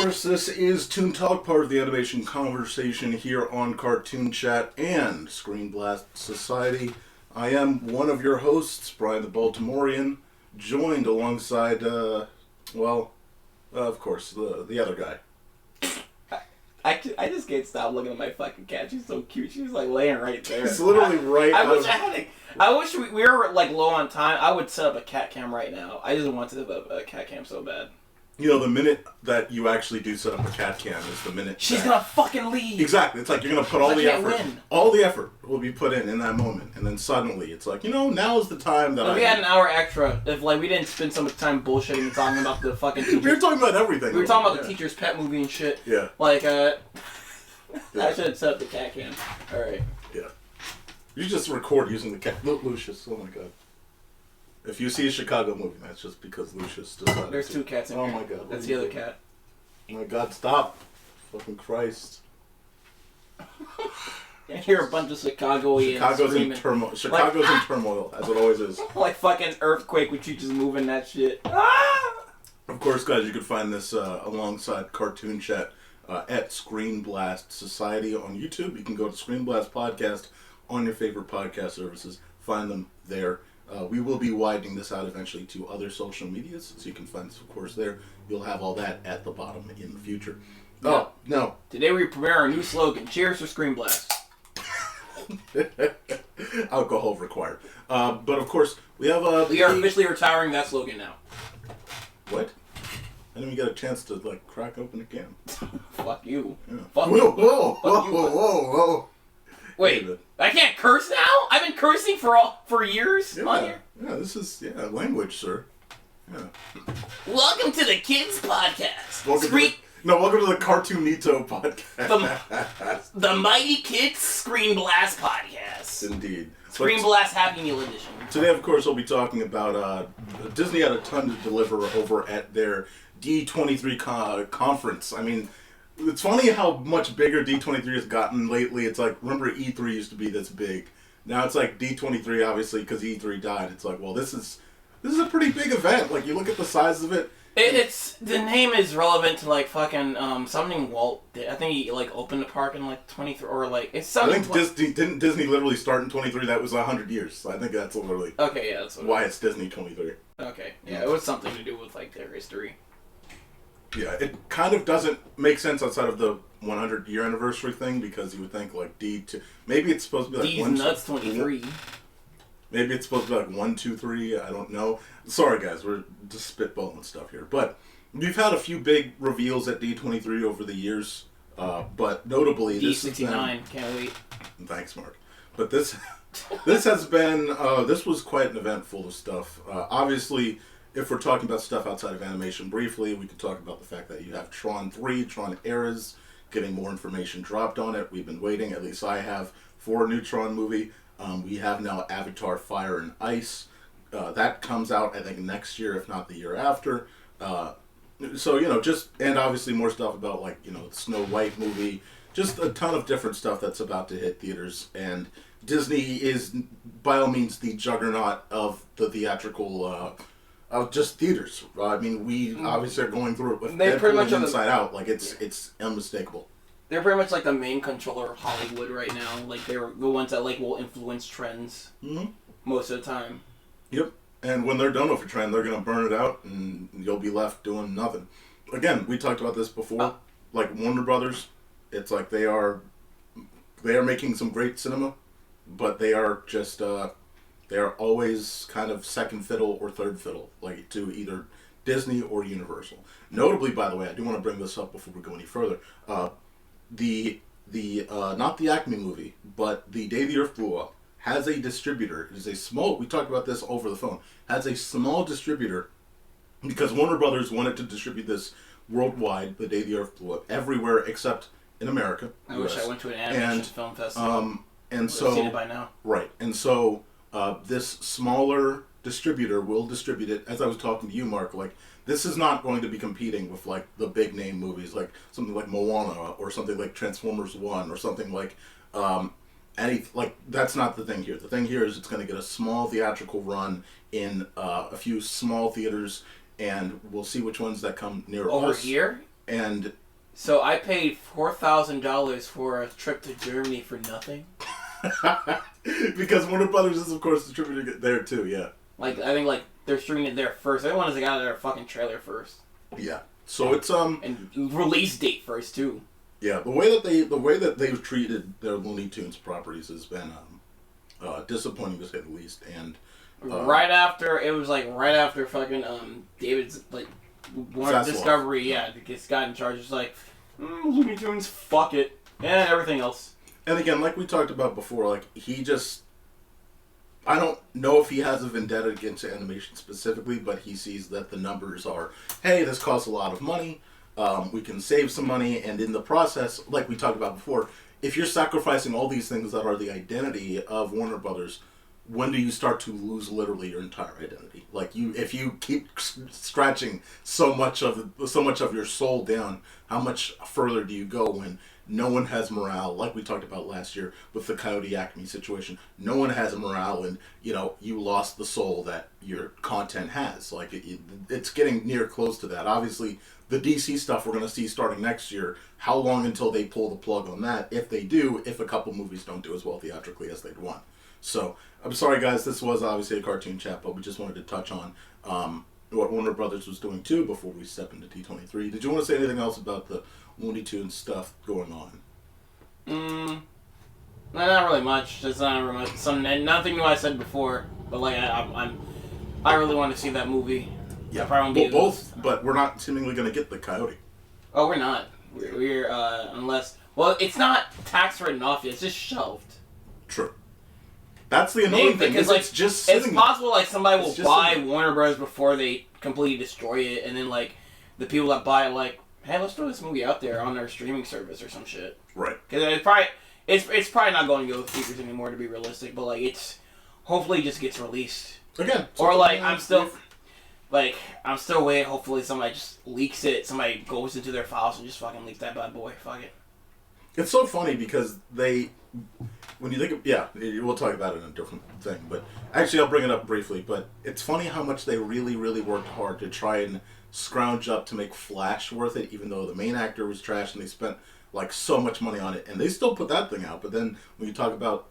course, this is ToonTalk, part of the animation conversation here on CartoonChat and ScreenBlast Society. I am one of your hosts, Bryan the Baltimorean, joined alongside, of course, the other guy. I just can't stop looking at my fucking cat. She's so cute. She's like laying right there. It's literally right. I wish we were like low on time. I would set up a cat cam right now. I just want to set up a cat cam so bad. You know, the minute that you actually do set up a cat cam is the minute she's gonna fucking leave. Exactly. It's like you're gonna put all the effort. All the effort will be put in that moment, and then suddenly it's like, now's the time that we had an hour extra. If we didn't spend so much time bullshitting and talking about the fucking teacher. We were talking about everything. We were talking about the teacher's pet movie and shit. Yeah. I should have set up the cat cam. All right. Yeah. You just record using the cat. Look, Lucius. Oh my god. If you see a Chicago movie, that's just because Lucius decided. There's two cats in here. Oh my god. That's the other cat. Oh my god, stop. Fucking Christ. I hear a bunch of Chicagoans screaming. Chicago's in turmoil, as it always is. Like fucking earthquake with you just moving that shit. Ah! Of course, guys, you can find this alongside CartoonChat at ScreenBlast Society on YouTube. You can go to ScreenBlast Podcast on your favorite podcast services. Find them there. We will be widening this out eventually to other social medias, so you can find us, of course, there. You'll have all that at the bottom in the future. No. Oh, no. Today we premiere our new slogan, Cheers for ScreenBlast. Alcohol required. But, of course, we have... we are officially retiring that slogan now. What? I didn't even get a chance to, crack open a can. Fuck you. Yeah. Fuck whoa, you. whoa, Fuck whoa, whoa, whoa. Wait, I can't curse now? I've been cursing for years on here. Yeah, this is, language, sir. Yeah. Welcome to the Kids Podcast. Welcome to the Cartoonito Podcast. The Mighty Kids ScreenBlast Podcast. Indeed. ScreenBlast Happy Meal Edition. Today, of course, we'll be talking about Disney had a ton to deliver over at their D23 conference. I mean, it's funny how much bigger D23 has gotten lately. It's like, remember E3 used to be this big. Now it's like D23, obviously, because E3 died. It's like, well, this is a pretty big event. Like, you look at the size of it. It's the name is relevant to fucking something Walt did. I think he opened the park in 23 or it's something. I think didn't Disney literally start in 23? That was 100 years. So I think that's literally okay. Yeah, that's why it's Disney 23. Okay, yeah, it was something to do with their history. Yeah, it kind of doesn't make sense outside of the 100-year anniversary thing, because you would think D2. Maybe it's supposed to be D's nuts 23. Maybe it's supposed to be 1, 2, 3. I don't know. Sorry, guys, we're just spitballing stuff here. But we've had a few big reveals at D23 over the years. But notably, D69, can't wait. Thanks, Mark. But this has been this was quite an event full of stuff. Obviously, if we're talking about stuff outside of animation briefly, we could talk about the fact that you have Tron 3, Tron Eras, getting more information dropped on it. We've been waiting, at least I have, for a new Tron movie. We have now Avatar Fire and Ice. That comes out, I think, next year, if not the year after. So, and obviously more stuff about, the Snow White movie. Just a ton of different stuff that's about to hit theaters. And Disney is, by all means, the juggernaut of the theatrical... of just theaters. I mean, we obviously are going through it with Deadpool Inside Out. It's unmistakable. They're pretty much the main controller of Hollywood right now. They're the ones that will influence trends most of the time. Yep. And when they're done with a trend, they're gonna burn it out, and you'll be left doing nothing. Again, we talked about this before. Warner Brothers, it's like they are making some great cinema, but they are just. They are always kind of second fiddle or third fiddle, to either Disney or Universal. Notably, by the way, I do want to bring this up before we go any further. Not the Acme movie, but the Day the Earth Blew Up has a distributor. It is a small. We talked about this over the phone. Has a small distributor because Warner Brothers wanted to distribute this worldwide. The Day the Earth Blew Up everywhere except in America. I wish I went to an animation film festival. And so seen it by now. Right, and so. This smaller distributor will distribute it. As I was talking to you, Mark, this is not going to be competing with the big name movies, something like Moana or something like Transformers 1 or something that's not the thing here. The thing here is it's going to get a small theatrical run in a few small theaters, and we'll see which ones that come near over us. Here? And so I paid $4,000 for a trip to Germany for nothing. because Warner Brothers is, of course, distributing it there too. Yeah. Like I think like they're streaming it there first. They're the ones that got their fucking trailer first. Yeah. So it's and release date first too. Yeah, the way that they've treated their Looney Tunes properties has been disappointing to say the least. And right after fucking David's like Warner Discovery, gets got in charge. It's like Looney Tunes, fuck it, and everything else. And again, like we talked about before, like he just. I don't know if he has a vendetta against animation specifically, but he sees that the numbers are, hey, this costs a lot of money, we can save some money, and in the process, like we talked about before, if you're sacrificing all these things that are the identity of Warner Brothers, when do you start to lose literally your entire identity? Like if you keep scratching so much of your soul down, how much further do you go when no one has morale, like we talked about last year with the Coyote Acme situation. No one has a morale, and you lost the soul that your content has. Like it's getting near close to that. Obviously, the DC stuff we're going to see starting next year. How long until they pull the plug on that? If they do, if a couple movies don't do as well theatrically as they'd want. So I'm sorry, guys. This was obviously a cartoon chat, but we just wanted to touch on what Warner Brothers was doing too before we step into D23. Did you want to say anything else about the Looney Tunes stuff going on? Not really much. Just not really much. Nothing new I said before, but like I really want to see that movie. Yeah, probably both, but we're not seemingly going to get the Coyote. Oh, we're not. We're unless it's not tax written off yet. It's just shelved. True. That's the annoying thing. Because it's just sitting. It's possible like somebody will buy Warner Bros. Before they completely destroy it, and then like the people that buy it like, hey, let's throw this movie out there on our streaming service or some shit. Right. Because it's probably not going to go to theaters anymore, to be realistic. But like it's hopefully just gets released again. Or like I'm still waiting. Hopefully somebody just leaks it. Somebody goes into their files and just fucking leaks that bad boy. Fuck it. It's so funny because when you think of, we'll talk about it in a different thing, but actually I'll bring it up briefly, but it's funny how much they really, really worked hard to try and scrounge up to make Flash worth it, even though the main actor was trash and they spent like so much money on it, and they still put that thing out. But then when you talk about,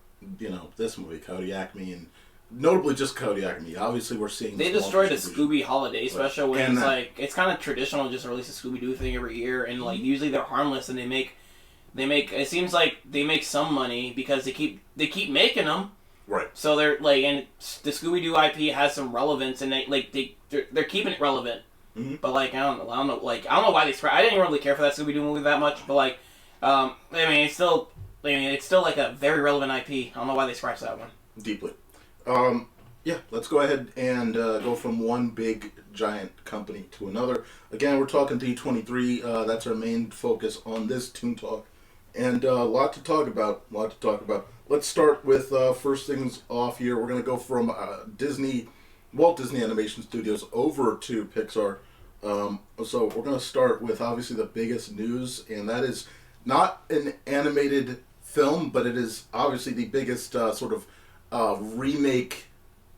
this movie, Coyote Acme, and notably just Coyote Acme, obviously we're seeing... They destroyed the Scooby Holiday Special, which is like, it's kind of traditional just to release a Scooby-Doo thing every year, and like usually they're harmless, and they make it seems like they make some money because they keep making them. Right. So they're like, and the Scooby-Doo IP has some relevance, and they're keeping it relevant. Mm-hmm. But like I don't know why they I didn't really care for that Scooby-Doo movie that much, but like it's still like a very relevant IP. I don't know why they scratched that one. Deeply. Let's go ahead and go from one big giant company to another. Again, we're talking D23. That's our main focus on this ToonTalk. And a lot to talk about. Let's start with first things off here. We're going to go from Walt Disney Animation Studios over to Pixar. So we're going to start with obviously the biggest news, and that is not an animated film, but it is obviously the biggest sort of remake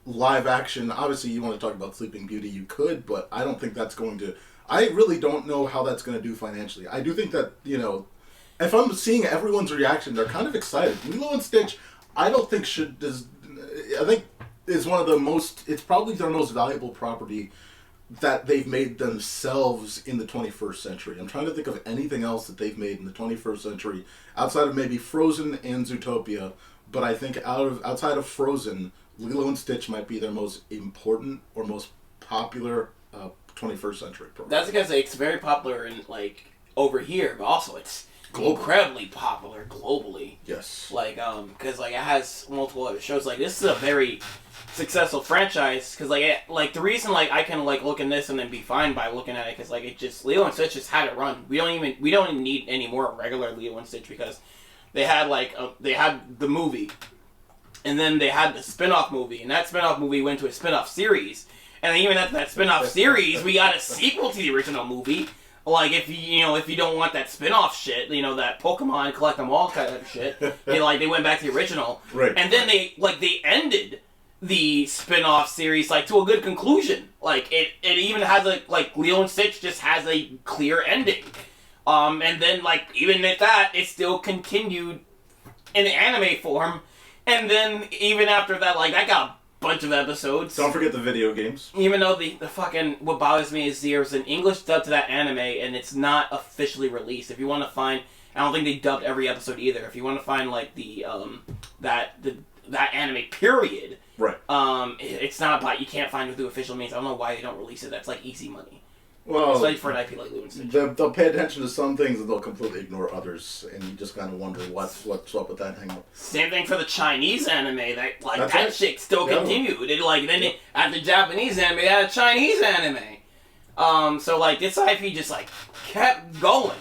live action. Obviously, you want to talk about Sleeping Beauty, you could, but I don't think that's going to... I really don't know how that's going to do financially. I do think that, if I'm seeing everyone's reaction, they're kind of excited. Lilo and Stitch, I don't think is one of the most... It's probably their most valuable property that they've made themselves in the 21st century. I'm trying to think of anything else that they've made in the 21st century outside of maybe Frozen and Zootopia. But I think outside of Frozen, Lilo and Stitch might be their most important or most popular 21st century program. That's because it's very popular in like over here, but also it's incredibly popular globally. Yes. Like because like it has multiple other shows. Like this is a very successful franchise because like the reason like I can like look in this and then be fine by looking at it because like it just Lilo and Stitch just had it run. We don't even need any more regular Lilo and Stitch because they had they had the movie, and then they had the spin-off movie, and that spin-off movie went to a spin-off series, and then even after that spin-off series, we got a sequel to the original movie. Like if you don't want that spin-off shit, that Pokemon collect them all kind of shit, they went back to the original, right? And then they ended the spin-off series to a good conclusion. Like it even has Lilo and Stitch just has a clear ending. And then, like, even at that, it still continued in anime form. And then, even after that, like, that got a bunch of episodes. Don't forget the video games. Even though the fucking... What bothers me is there's an English dub to that anime, and it's not officially released. If you want to find... I don't think they dubbed every episode either. If you want to find, like, that anime, period... Right. It's not about... You can't find it through official means. I don't know why they don't release it. That's, like, easy money. Well, especially for an IP like Lilo and Stitch. They'll pay attention to some things and they'll completely ignore others, and you just kind of wonder what's up with that hang-up. Same thing for the Chinese anime. That That's that right. shit still continued. It at the Japanese anime, they had a Chinese anime. So like this IP just like kept going.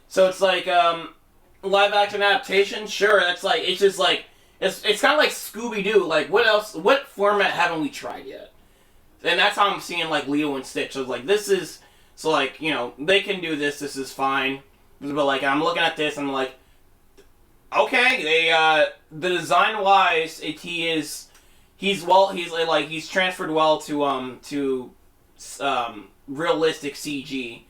So it's like live action adaptation. Sure, that's like it's just like it's kind of like Scooby Doo. Like what else? What format haven't we tried yet? And that's how I'm seeing like Lilo and Stitch. So like this is. So, like, you know, they can do this is fine. But, like, I'm looking at this, and I'm like, okay, the design-wise, he's transferred well to realistic CG.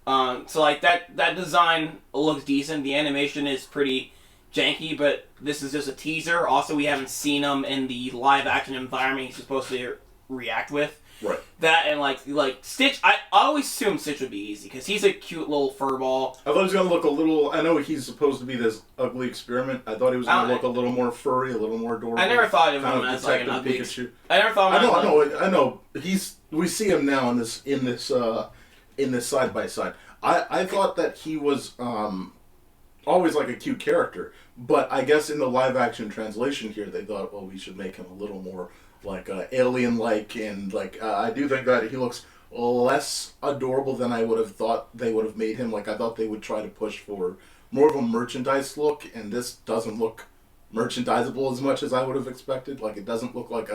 So, like, that design looks decent. The animation is pretty janky, but this is just a teaser. Also, we haven't seen him in the live-action environment he's supposed to react with. Right. That and like Stitch, I always assumed Stitch would be easy because he's a cute little furball. I thought he was gonna look a little. I know he's supposed to be this ugly experiment. I thought he was gonna look a little more furry, a little more adorable. I never thought of him as like an ugly Pikachu. I never thought. I know. We see him now in this side by side. I thought that he was always like a cute character, but I guess in the live action translation here, they thought, well, we should make him a little more. Like alien-like, and like I do think that he looks less adorable than I would have thought they would have made him. Like I thought they would try to push for more of a merchandise look, and this doesn't look merchandisable as much as I would have expected. Like it doesn't look like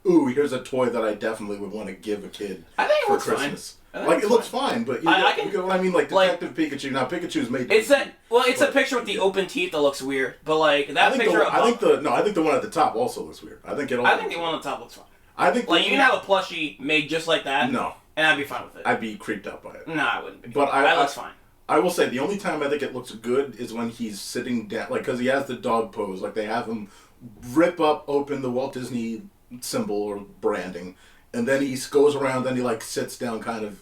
ooh, here's a toy that I definitely would want to give a kid for Christmas. Like it looks fine, but you know what I mean? Like Detective Pikachu. Now Pikachu's made. It's a picture with the open teeth that looks weird, but like that picture. I think the one at the top also looks weird. I think the one on the top looks fine. I think like you can have a plushie made just like that. No, and I'd be fine with it. I'd be creeped out by it. No, I wouldn't be. But that looks fine. I will say the only time I think it looks good is when he's sitting down, like because he has the dog pose. Like they have him rip open the Walt Disney symbol or branding, and then he goes around. Then he like sits down, kind of.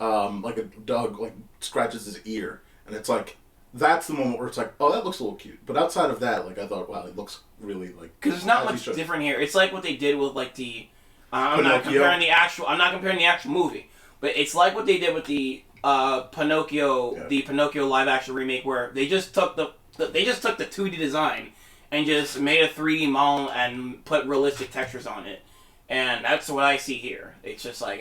Like a dog like scratches his ear, and it's like that's the moment where it's like, oh, that looks a little cute. But outside of that, like I thought, wow, it looks really like because there's not much different here. It's like what they did with like the I'm not comparing the actual movie, but it's like what they did with the Pinocchio, the Pinocchio live action remake, where they just took the 2D design and just made a 3D model and put realistic textures on it, and that's what I see here. It's just like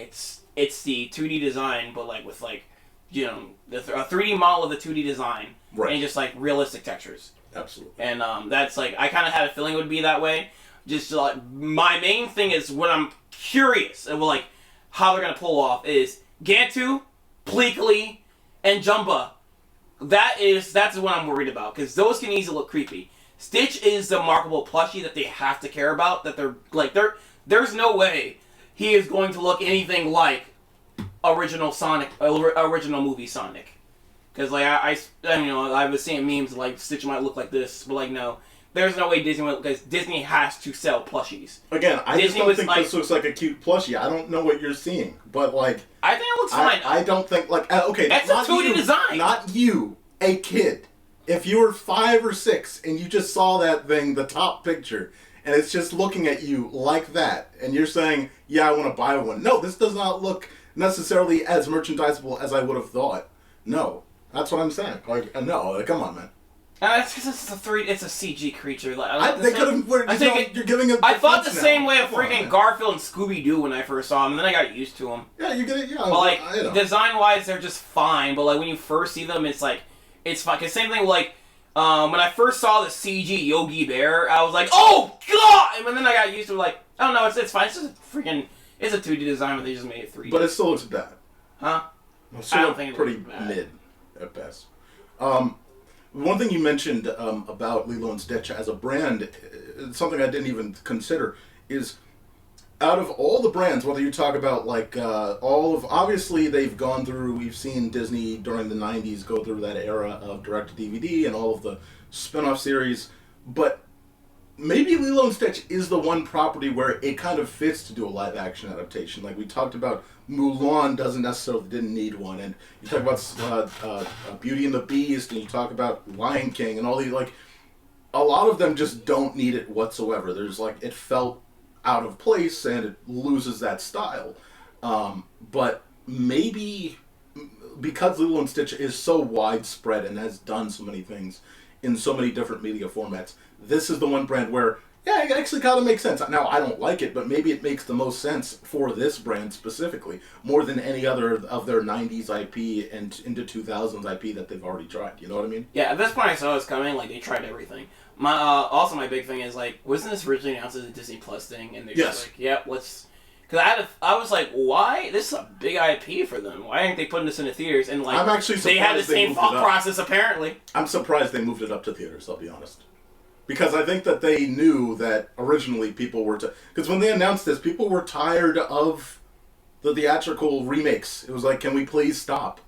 it's the 2D design, but like with like, you know, a 3D model of the 2D design, right? And just like realistic textures. Absolutely. And that's like I kind of had a feeling it would be that way. Just like my main thing is what I'm curious of, like how they're gonna pull off is Gantu, Pleakley, and Jumba. That's what I'm worried about because those can easily look creepy. Stitch is the markable plushie that they have to care about. That there's no way he is going to look anything like original movie Sonic. Because like I was seeing memes like Stitch might look like this, but like no, there's no way Disney will, because Disney has to sell plushies. Again, I just don't think this looks like a cute plushie. I don't know what you're seeing, but like I think it looks fine. I don't think like okay, that's a 2D design. Not you, a kid. If you were 5 or 6 and you just saw that thing, the top picture, and it's just looking at you like that, and you're saying, yeah, I want to buy one. No, this does not look necessarily as merchandisable as I would have thought. No. That's what I'm saying. Like, no, like, come on, man. It's a CG creature. Like, they could have. You're giving a. I thought the same way of freaking Garfield and Scooby Doo when I first saw them, and then I got used to them. Yeah, you get it. Yeah, but like design wise, they're just fine. But like when you first see them, it's like it's fine. Cause same thing with, like when I first saw the CG Yogi Bear, I was like, oh god! And then I got used to it, like, oh no, it's fine. It's just it's a 2D design, but they just made it 3D. But it still looks bad. Huh? I don't think it's pretty mid at best. One thing you mentioned about Lilo and Stitch as a brand, something I didn't even consider, is out of all the brands, whether you talk about like obviously they've gone through, we've seen Disney during the 90s go through that era of direct-to-DVD and all of the spin-off series, but maybe Lilo and Stitch is the one property where it kind of fits to do a live-action adaptation. Like we talked about, Mulan didn't need one, and you talk about Beauty and the Beast, and you talk about Lion King, and all these, like, a lot of them just don't need it whatsoever. There's like, it felt out of place and it loses that style. But maybe because Lilo and Stitch is so widespread and has done so many things in so many different media formats, this is the one brand where, yeah, it actually kind of makes sense. Now, I don't like it, but maybe it makes the most sense for this brand specifically, more than any other of their 90s IP and into 2000s IP that they've already tried. You know what I mean? Yeah, at this point I saw it coming, like, they tried everything. Also, my big thing is, like, wasn't this originally announced as a Disney Plus thing? And they're just like, yeah, let's... Because I was like, why? This is a big IP for them. Why aren't they putting this in the theaters? And, like, I'm actually surprised they had the same thought process, apparently. I'm surprised they moved it up to theaters, I'll be honest. Because I think that they knew that originally people were... Because when they announced this, people were tired of the theatrical remakes. It was like, can we please stop?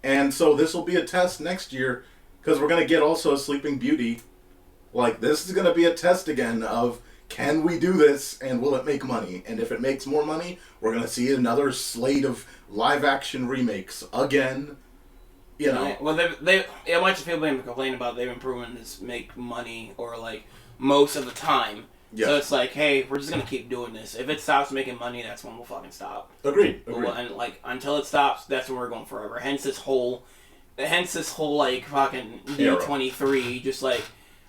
And so this will be a test next year, because we're going to get also Sleeping Beauty. Like, this is going to be a test again of, can we do this, and will it make money? And if it makes more money, we're going to see another slate of live-action remakes again. You know. Well, a bunch of people have been complaining about they've been proven this make money, or, like, most of the time. Yeah. So it's like, hey, we're just going to keep doing this. If it stops making money, that's when we'll fucking stop. Agreed. And, like, until it stops, that's when we're going forever. Hence this whole, like, fucking D23, just, like...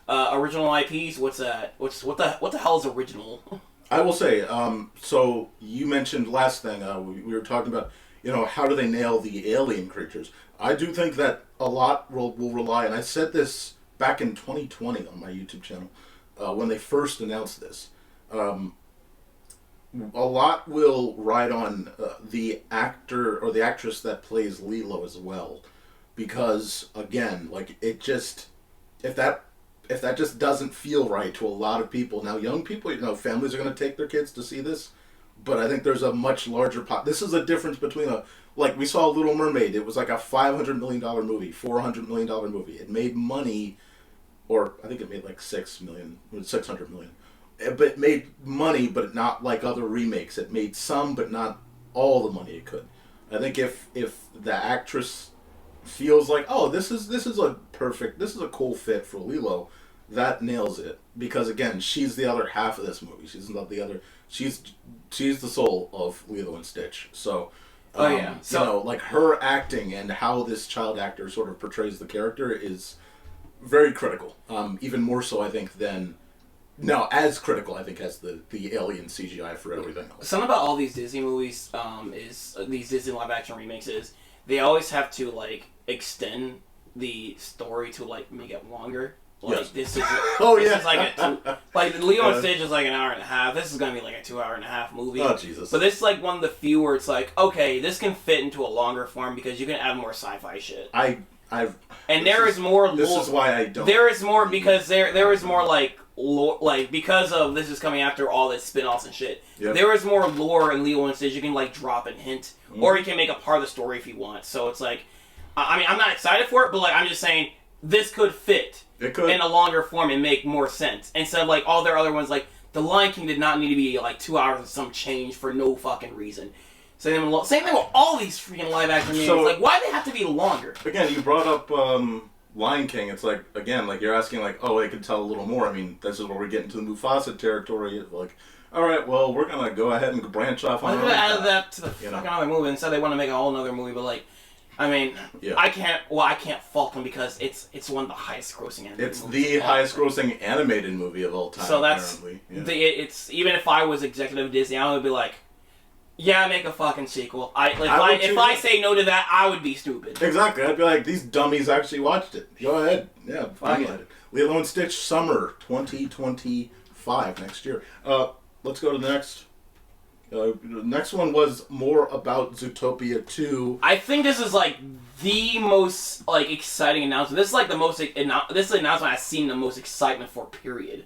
original IPs. What's that? What the hell is original? I will say. So you mentioned last thing. We were talking about, how do they nail the alien creatures? I do think that a lot will rely, and I said this back in 2020 on my YouTube channel when they first announced this. A lot will ride on the actor or the actress that plays Lilo as well, because again, like, it just if that just doesn't feel right to a lot of people. Now, young people, families are going to take their kids to see this, but I think there's a much larger this is a difference between like, we saw Little Mermaid. It was like a $500 million movie, $400 million movie. It made money, or I think it made like $600 million. But it made money, but not like other remakes. It made some, but not all the money it could. I think if the actress feels like, oh, this is a cool fit for Lilo, that nails it. Because again, she's the other half of this movie. She's not the other. She's the soul of Lilo and Stitch. So, like, her acting and how this child actor sort of portrays the character is very critical. Even more so, I think, as critical, I think, as the alien CGI for everything else. Something about all these Disney movies is these Disney live action remakes is they always have to, like, extend the story to, like, make it longer. Like, yes. This is like Leo and Stitch is like an hour and a half. This is gonna be like a 2.5-hour movie. Oh, Jesus. But this is like one of the few where it's like, okay, this can fit into a longer form because you can add more sci-fi shit. There is more. This is why I don't. There is more because there is more like lore, like, because of this is coming after all this spin-offs and shit. Yep. There is more lore in Lilo and Stitch. You can, like, drop and hint, or you can make a part of the story if you want. So it's like, I mean, I'm not excited for it, but, like, I'm just saying this could fit. It could. In a longer form and make more sense. Instead of, like, all their other ones, like, The Lion King did not need to be, like, 2 hours of some change for no fucking reason. Same thing with all these freaking live-action movies. Like, why do they have to be longer? Again, you brought up Lion King. It's like, again, like, you're asking, like, oh, they could tell a little more. I mean, this is where we're getting to the Mufasa territory. It's like, all right, well, we're going to go ahead and branch off on our own. They added that to the fucking other movie and said they want to make a whole other movie, but, like, I mean, yeah. I can't fault them because it's one of the highest grossing animated movies. It's the highest grossing animated movie of all time. So that's it's even if I was executive of Disney, I would be like, yeah, make a fucking sequel. If I say no to that, I would be stupid. Exactly. I'd be like, these dummies actually watched it. Go ahead. Yeah, fine. Lilo and Stitch Summer 2025 next year. Let's go to the next. The next one was more about Zootopia 2. I think this is, like, the most, like, exciting announcement. This is, like, this is the announcement I've seen the most excitement for, period.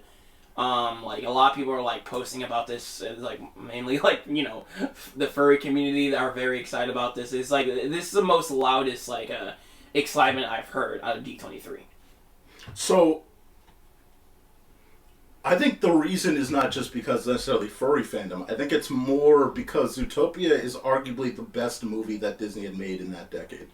Like a lot of people are like posting about this, like mainly like the furry community that are very excited about this. It's like this is the most loudest like excitement I've heard out of D23. So I think the reason is not just because necessarily furry fandom. I think it's more because Zootopia is arguably the best movie that Disney had made in that decade.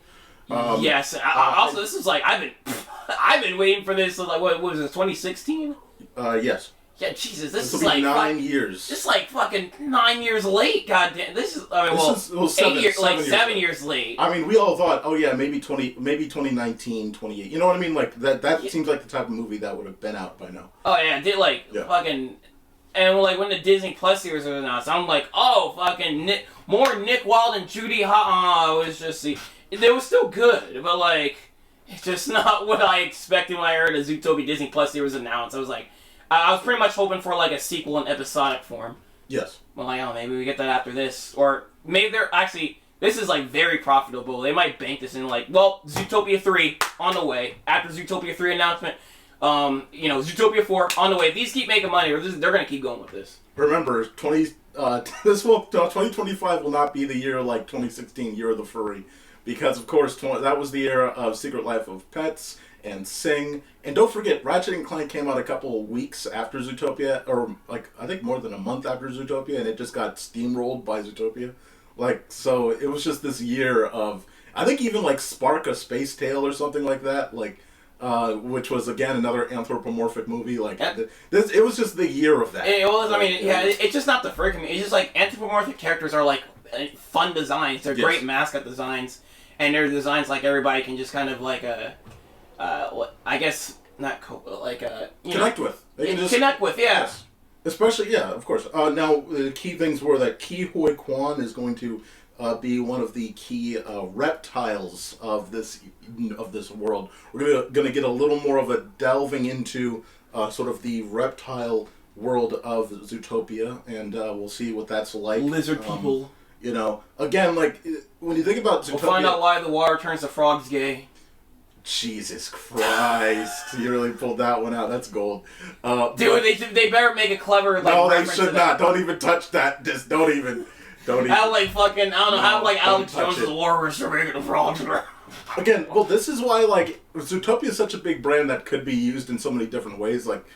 Yes. Also, this is like I've been waiting for this. Like what was it? 2016. Yes. Yeah, Jesus, this will is be like 9 years. This is like fucking 9 years late. Goddamn, this is. I mean, well, 7 years, like 7 years years late. I mean, we all thought, oh yeah, maybe 2019, 28. You know what I mean? Like that seems like the type of movie that would have been out by now. Oh yeah, did fucking, and like when the Disney Plus series was announced, I'm like, oh fucking more Nick Wilde and Judy. It was just it was still good, but like it's just not what I expected when I heard a Zootopia Disney Plus series announced. I was like. I was pretty much hoping for like a sequel in episodic form. Yes. Well, like, oh, maybe we get that after this, or maybe they're actually. This is like very profitable. They might bank this in like, well, Zootopia 3 on the way after Zootopia 3 announcement. Zootopia 4 on the way. If these keep making money, they're gonna keep going with this. Remember, 2025 will not be the year like 2016, year of the furry, because of course that was the era of Secret Life of Pets and Sing. And don't forget, Ratchet & Clank came out a couple of weeks after Zootopia, or like I think more than a month after Zootopia, and it just got steamrolled by Zootopia. Like, so it was just this year of, I think even like Spark a Space Tale or something like that, like, which was again another anthropomorphic movie. Like, it was just the year of that. It was, it's just not the freaking. It's just like anthropomorphic characters are like fun designs. They're great mascot designs, and they're designs like everybody can just kind of like I guess not connect with. They can just connect with, yeah. Yes. Especially, yeah, of course. Now, the key things were that Ki Hoi Kwan is going to be one of the key reptiles of this world. We're going to get a little more of a delving into sort of the reptile world of Zootopia, and we'll see what that's like. Lizard people. Again, like when you think about Zootopia, we'll find out why the water turns the frogs gay. Jesus Christ! You really pulled that one out. That's gold. Dude, they better make a clever like. No, they should not. Don't even touch that. Just don't even. How like fucking I don't know how like Alex Jones' Walrus are making the frogs. Again, well, this is why like Zootopia is such a big brand that could be used in so many different ways. Like,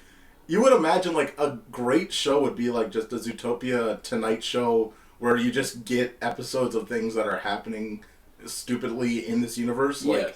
you would imagine like a great show would be like just a Zootopia Tonight Show where you just get episodes of things that are happening stupidly in this universe. Like,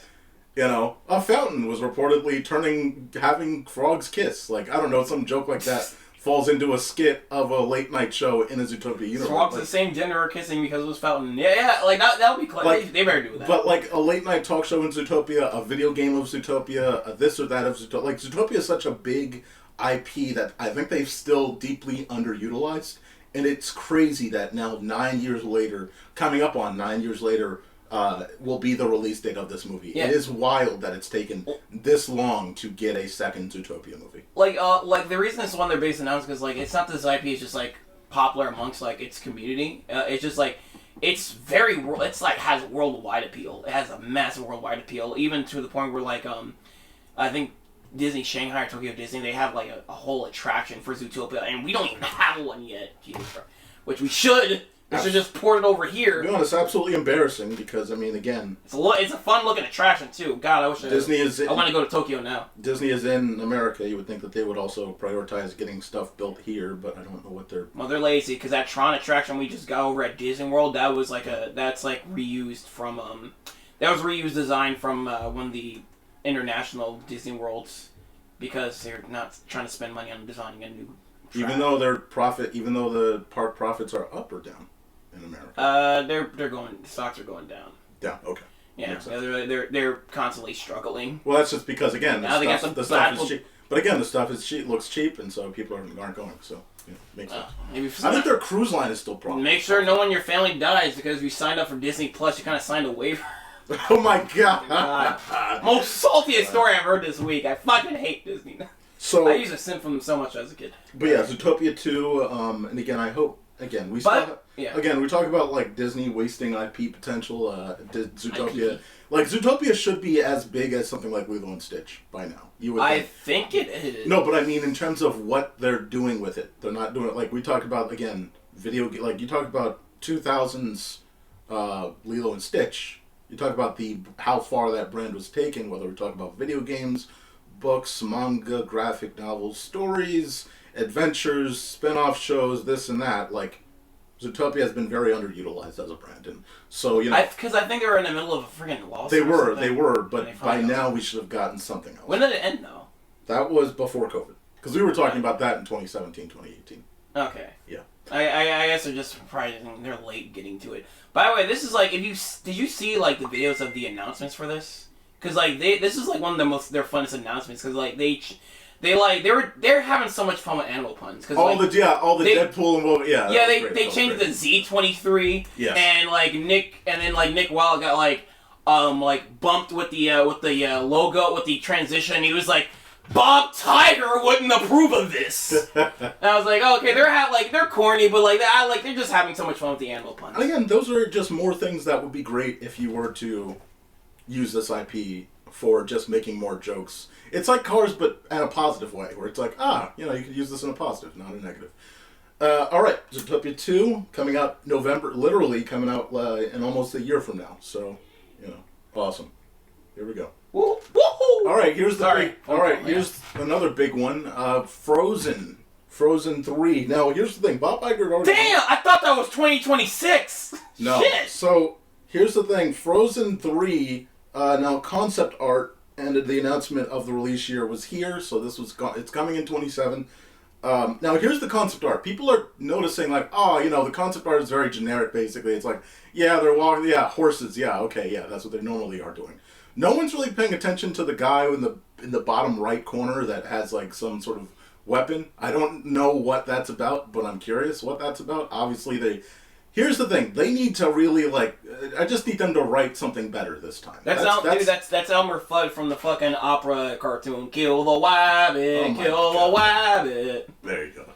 a fountain was reportedly having frogs kiss. Like, I don't know, some joke like that falls into a skit of a late night show in a Zootopia universe. Frogs the same gender are kissing because of this fountain. Yeah, like that would be clever. Like, they better do that. But like a late night talk show in Zootopia, a video game of Zootopia, a this or that of Zootopia. Like, Zootopia is such a big IP that I think they've still deeply underutilized. And it's crazy that now 9 years later, coming up on 9 years later, will be the release date of this movie. Yeah. It is wild that it's taken this long to get a second Zootopia movie. Like the reason this one they're basing on is because like it's not this IP is just like popular amongst like its community. It's just like it's like has worldwide appeal. It has a massive worldwide appeal, even to the point where like I think Disney Shanghai or Tokyo Disney they have like a whole attraction for Zootopia, and we don't even have one yet. Jesus Christ. Which we should. They should just port it over here. To be honest, absolutely embarrassing because, I mean, again... It's a fun-looking attraction, too. God, I wish I want to go to Tokyo now. Disney is in America. You would think that they would also prioritize getting stuff built here, but I don't know what they're... Well, they're lazy, because that Tron attraction we just got over at Disney World, that was that's reused from, that was reused design from one of the international Disney Worlds, because they're not trying to spend money on designing a new track. Even though the park profits are up or down? In America, the stocks are going down. Down, okay. Yeah, they're constantly struggling. Well, that's just because again, the stuff is cheap. But again, the stuff is cheap, looks cheap, and so people aren't going. So makes sense. I think their cruise line is still profitable. Make sure no one in your family dies because if you signed up for Disney Plus, you kind of signed a waiver. Oh my god! Most saltiest story I've heard this week. I fucking hate Disney. So I used to simp from them so much as a kid. But yeah, Zootopia 2, and again, I hope, again, we talk about, like, Disney wasting IP potential, Zootopia. IP. Like, Zootopia should be as big as something like Lilo and Stitch by now. You would think it is. No, but I mean in terms of what they're doing with it. They're not doing it, like, we talk about, again, like, you talk about 2000s Lilo and Stitch. You talk about how far that brand was taken, whether we're talking about video games, books, manga, graphic novels, stories, adventures, spin-off shows, this and that. Like, Zootopia has been very underutilized as a brand, and so because I think they were in the middle of a freaking lawsuit. They were, but by now we should have gotten something else. When did it end, though? That was before COVID, because we were talking about that in 2017, 2018. Okay. Yeah. I guess they're just surprising. They're late getting to it. By the way, this is like, did you see like the videos of the announcements for this? Because like this is like one of their funnest announcements. Because like they're having so much fun with animal puns. Cause, all the Deadpool and they changed the Z23. Yes. And like Nick Wilde got like bumped with the logo with the transition. He was like, Bob Tiger wouldn't approve of this. And I was like, okay, they're corny, but they're just having so much fun with the animal puns. And again, those are just more things that would be great if you were to use this IP for just making more jokes. It's like Cars, but in a positive way, where it's like, you could use this in a positive, not a negative. All right, Zootopia 2 coming out November, literally coming out in almost a year from now. So, awesome. Here we go. Woo-hoo! All right, here's here's another big one. Frozen 3. Now, here's the thing. Bob Iger already... Damn! I thought that was 2026! No. Shit! So, here's the thing. Frozen 3, now concept art and the announcement of the release year was here, so it's coming in 27. Now, here's the concept art. People are noticing, like, the concept art is very generic, basically. It's like, they're walking, horses, okay, that's what they normally are doing. No one's really paying attention to the guy in the bottom right corner that has like some sort of weapon. I don't know what that's about, but I'm curious what that's about. Obviously, here's the thing. They need to really I just need them to write something better this time. That's Elmer Fudd from the fucking opera cartoon. Kill the wabbit, kill the wabbit. There you go.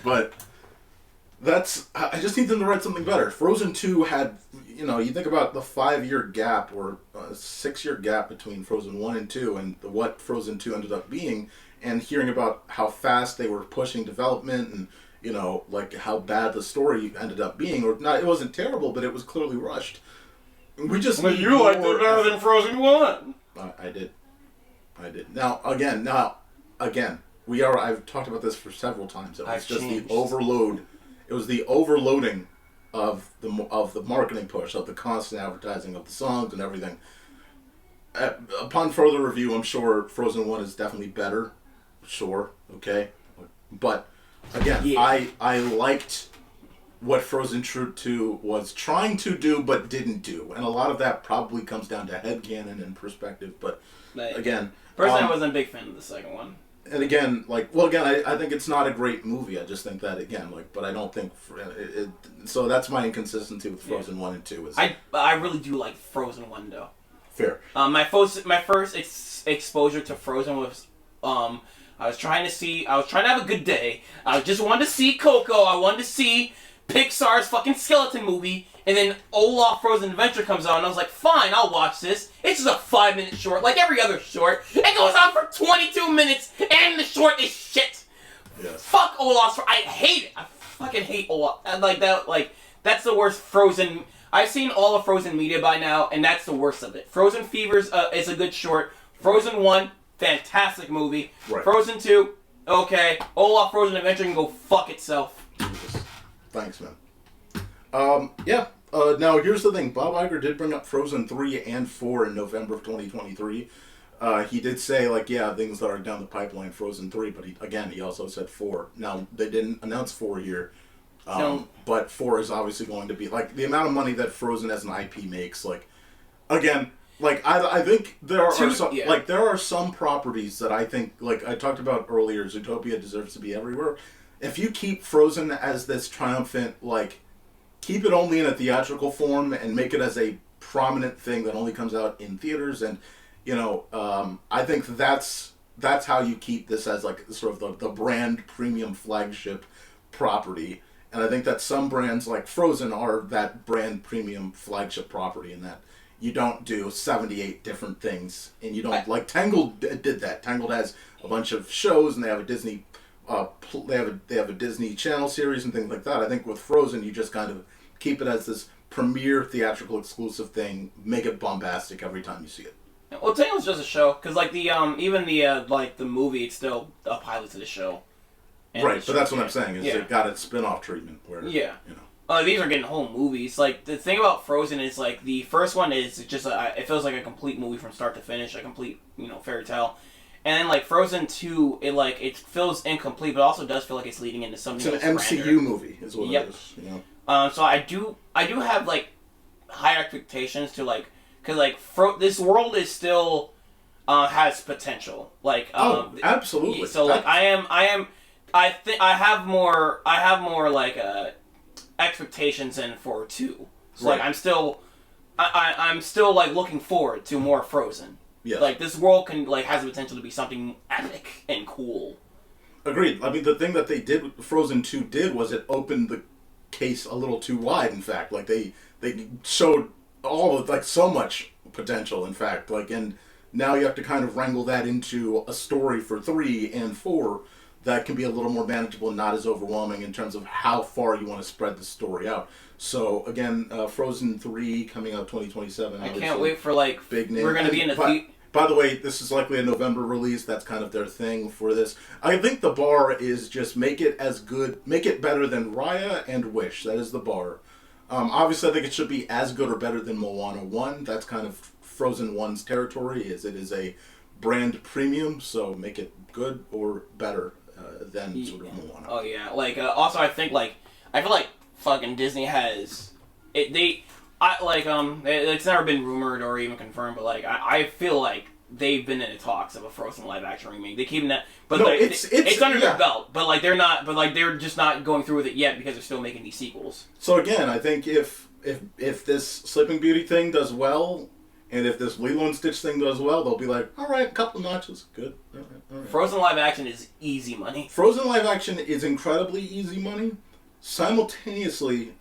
But I just need them to write something better. Frozen 2 had, you think about the 5-year gap or 6-year gap between Frozen 1 and 2 and what Frozen 2 ended up being, and hearing about how fast they were pushing development and, like how bad the story ended up being. Or not, it wasn't terrible, but it was clearly rushed. We just liked it better than Frozen 1. I did. Now, again, I've talked about this for several times. It was the overload. It was the overloading of the marketing push, of the constant advertising of the songs and everything. Upon further review, I'm sure Frozen 1 is definitely better. Sure, okay. But, again, I liked what Frozen 2 was trying to do but didn't do. And a lot of that probably comes down to headcanon and perspective. But, again... Personally, I wasn't a big fan of the second one. And again, I think it's not a great movie. I just think that, again, but I don't think... so that's my inconsistency with Frozen 1 and 2. I really do like Frozen 1, though. Fair. My first exposure to Frozen was... I was trying to have a good day. I just wanted to see Coco. I wanted to see Pixar's fucking skeleton movie. And then Olaf Frozen Adventure comes on, and I was like, fine, I'll watch this. It's just a 5-minute short, like every other short. It goes on for 22 minutes, and the short is shit. Yes. Fuck Olaf. I hate it. I fucking hate Olaf. That's the worst Frozen... I've seen all of Frozen media by now, and that's the worst of it. Frozen Fevers is a good short. Frozen 1, fantastic movie. Right. Frozen 2, okay. Olaf Frozen Adventure can go fuck itself. Jesus. Thanks, man. Now, here's the thing. Bob Iger did bring up Frozen 3 and 4 in November of 2023. He did say, things that are down the pipeline, Frozen 3, but he also said 4. Now, they didn't announce 4 here, but 4 is obviously going to be, the amount of money that Frozen as an IP makes, I think there are some properties that I think, I talked about earlier, Zootopia deserves to be everywhere. If you keep Frozen as this triumphant, keep it only in a theatrical form and make it as a prominent thing that only comes out in theaters, and I think that's that's how you keep this as like sort of the brand premium flagship property. And I think that some brands like Frozen are that brand premium flagship property in that you don't do 78 different things, and you don't like Tangled did that. Tangled has a bunch of shows, and they have a Disney, they have a Disney Channel series and things like that. I think with Frozen, you just kind of keep it as this premier theatrical exclusive thing, make it bombastic every time you see it. Well, Tangled's just a show, because like the even the like the movie, it's still a pilot to the show. And right, but that's what I'm saying is it got its spin-off treatment where you know. These are getting whole movies. Like the thing about Frozen is like the first one is just it feels like a complete movie from start to finish, a complete fairy tale. And then like Frozen 2, it feels incomplete, but also does feel like it's leading into something. It's an MCU movie, is what it is. You know? So I do have like high expectations to like because like this world is still has potential. Like absolutely. So like I think I have more like expectations in for 2. So like I'm still like looking forward to more Frozen. Yeah. Like this world has the potential to be something epic and cool. Agreed. I mean the thing that they did Frozen 2 did was it opened the case a little too wide, in fact. Like they showed all of like so much potential, in fact. Like, and now you have to kind of wrangle that into a story for 3 and 4 that can be a little more manageable and not as overwhelming in terms of how far you want to spread the story out. So again, Frozen 3 coming out 2027. I can't wait for like big name. We're gonna be in the by the way, this is likely a November release. That's kind of their thing for this. I think the bar is just make it as good, make it better than Raya and Wish. That is the bar. Obviously, I think it should be as good or better than Moana 1. That's kind of Frozen 1's territory. It is a brand premium, so make it good or better than sort of Moana. Oh yeah, like also I feel like fucking Disney has it's never been rumored or even confirmed, but like I feel like they've been in the talks of a Frozen live action remake. They keep that, but no, it's under their belt. But like they're just not going through with it yet because they're still making these sequels. So again, I think if this Sleeping Beauty thing does well, and if this Lilo and Stitch thing does well, they'll be like, all right, a couple of notches, good. All right. Frozen live action is easy money. Frozen live action is incredibly easy money. Simultaneously,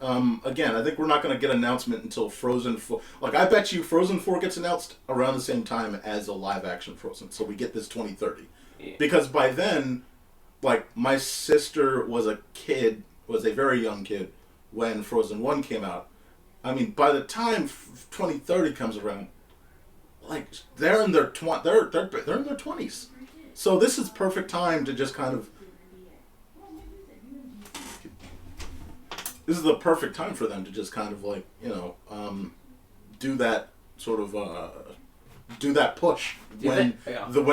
again, I think we're not going to get an announcement until Frozen 4. Like, I bet you Frozen 4 gets announced around the same time as a live-action Frozen. So we get this 2030. Yeah. Because by then, like, my sister was a very young kid when Frozen 1 came out. I mean, by the time 2030 comes around, like, they're in their 20s. So this is perfect time to just kind of... This is the perfect time for them to just kind of like, do that sort of, do that push when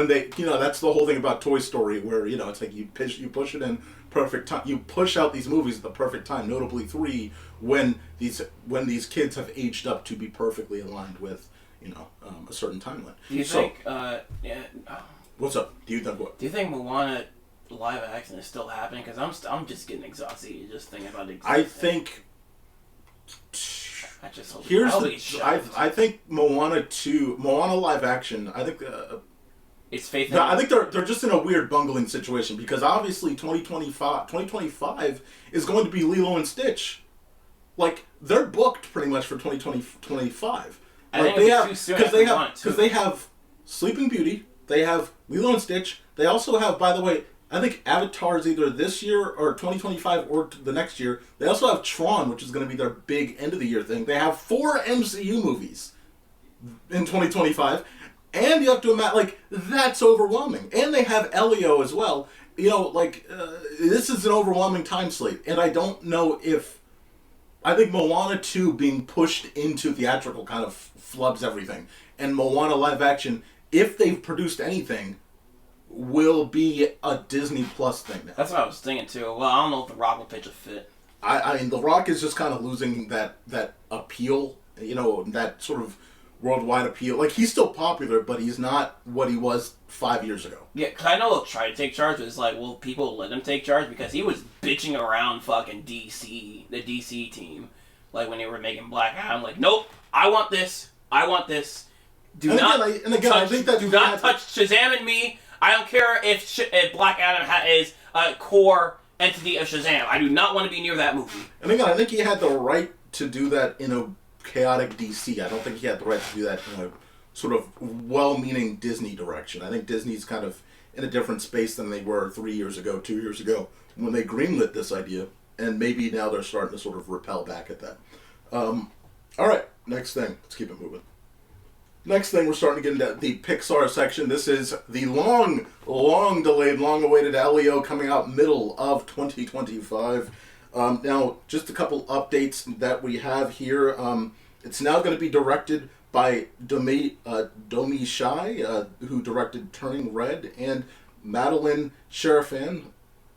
they, that's the whole thing about Toy Story where, it's like you push it in perfect time. You push out these movies at the perfect time, notably 3, when these kids have aged up to be perfectly aligned with, a certain timeline. Do you think, What's up? Do you think what? Do you think Moana live action is still happening? Because I'm just getting exhausted just thinking about it. I think. I just hope I think Moana live action. I think it's faith. I think they're just in a weird bungling situation because obviously 2025 is going to be Lilo and Stitch. Like they're booked pretty much for 2025. I think it'd be too soon because they have Sleeping Beauty. They have Lilo and Stitch. They also have, by the way, I think Avatar's either this year or 2025 or the next year. They also have Tron, which is going to be their big end of the year thing. They have 4 MCU movies in 2025. And you have to imagine, like, that's overwhelming. And they have Elio as well. This is an overwhelming time slate. And I don't know if... I think Moana 2 being pushed into theatrical kind of flubs everything. And Moana live action, if they've produced anything, will be a Disney Plus thing now. That's what I was thinking too. Well, I don't know if The Rock will pitch a fit. I mean, The Rock is just kind of losing that appeal, that sort of worldwide appeal. Like, he's still popular, but he's not what he was 5 years ago. Yeah, because I know he'll try to take charge, but it's like, will people let him take charge? Because he was bitching around fucking DC, the DC team, like when they were making Black Adam. Like, nope, I want this. Do not touch Shazam and me. I don't care if Black Adam is a core entity of Shazam. I do not want to be near that movie. And again, I think he had the right to do that in a chaotic DC. I don't think he had the right to do that in a sort of well-meaning Disney direction. I think Disney's kind of in a different space than they were 3 years ago, 2 years ago, when they greenlit this idea, and maybe now they're starting to sort of repel back at that. All right, next thing. Let's keep it moving. Next thing, we're starting to get into the Pixar section. This is the long delayed, long awaited Elio coming out middle of 2025. Now, just a couple updates that we have here. It's now going to be directed by Domi Shai, who directed Turning Red, and Madeline Sharifian,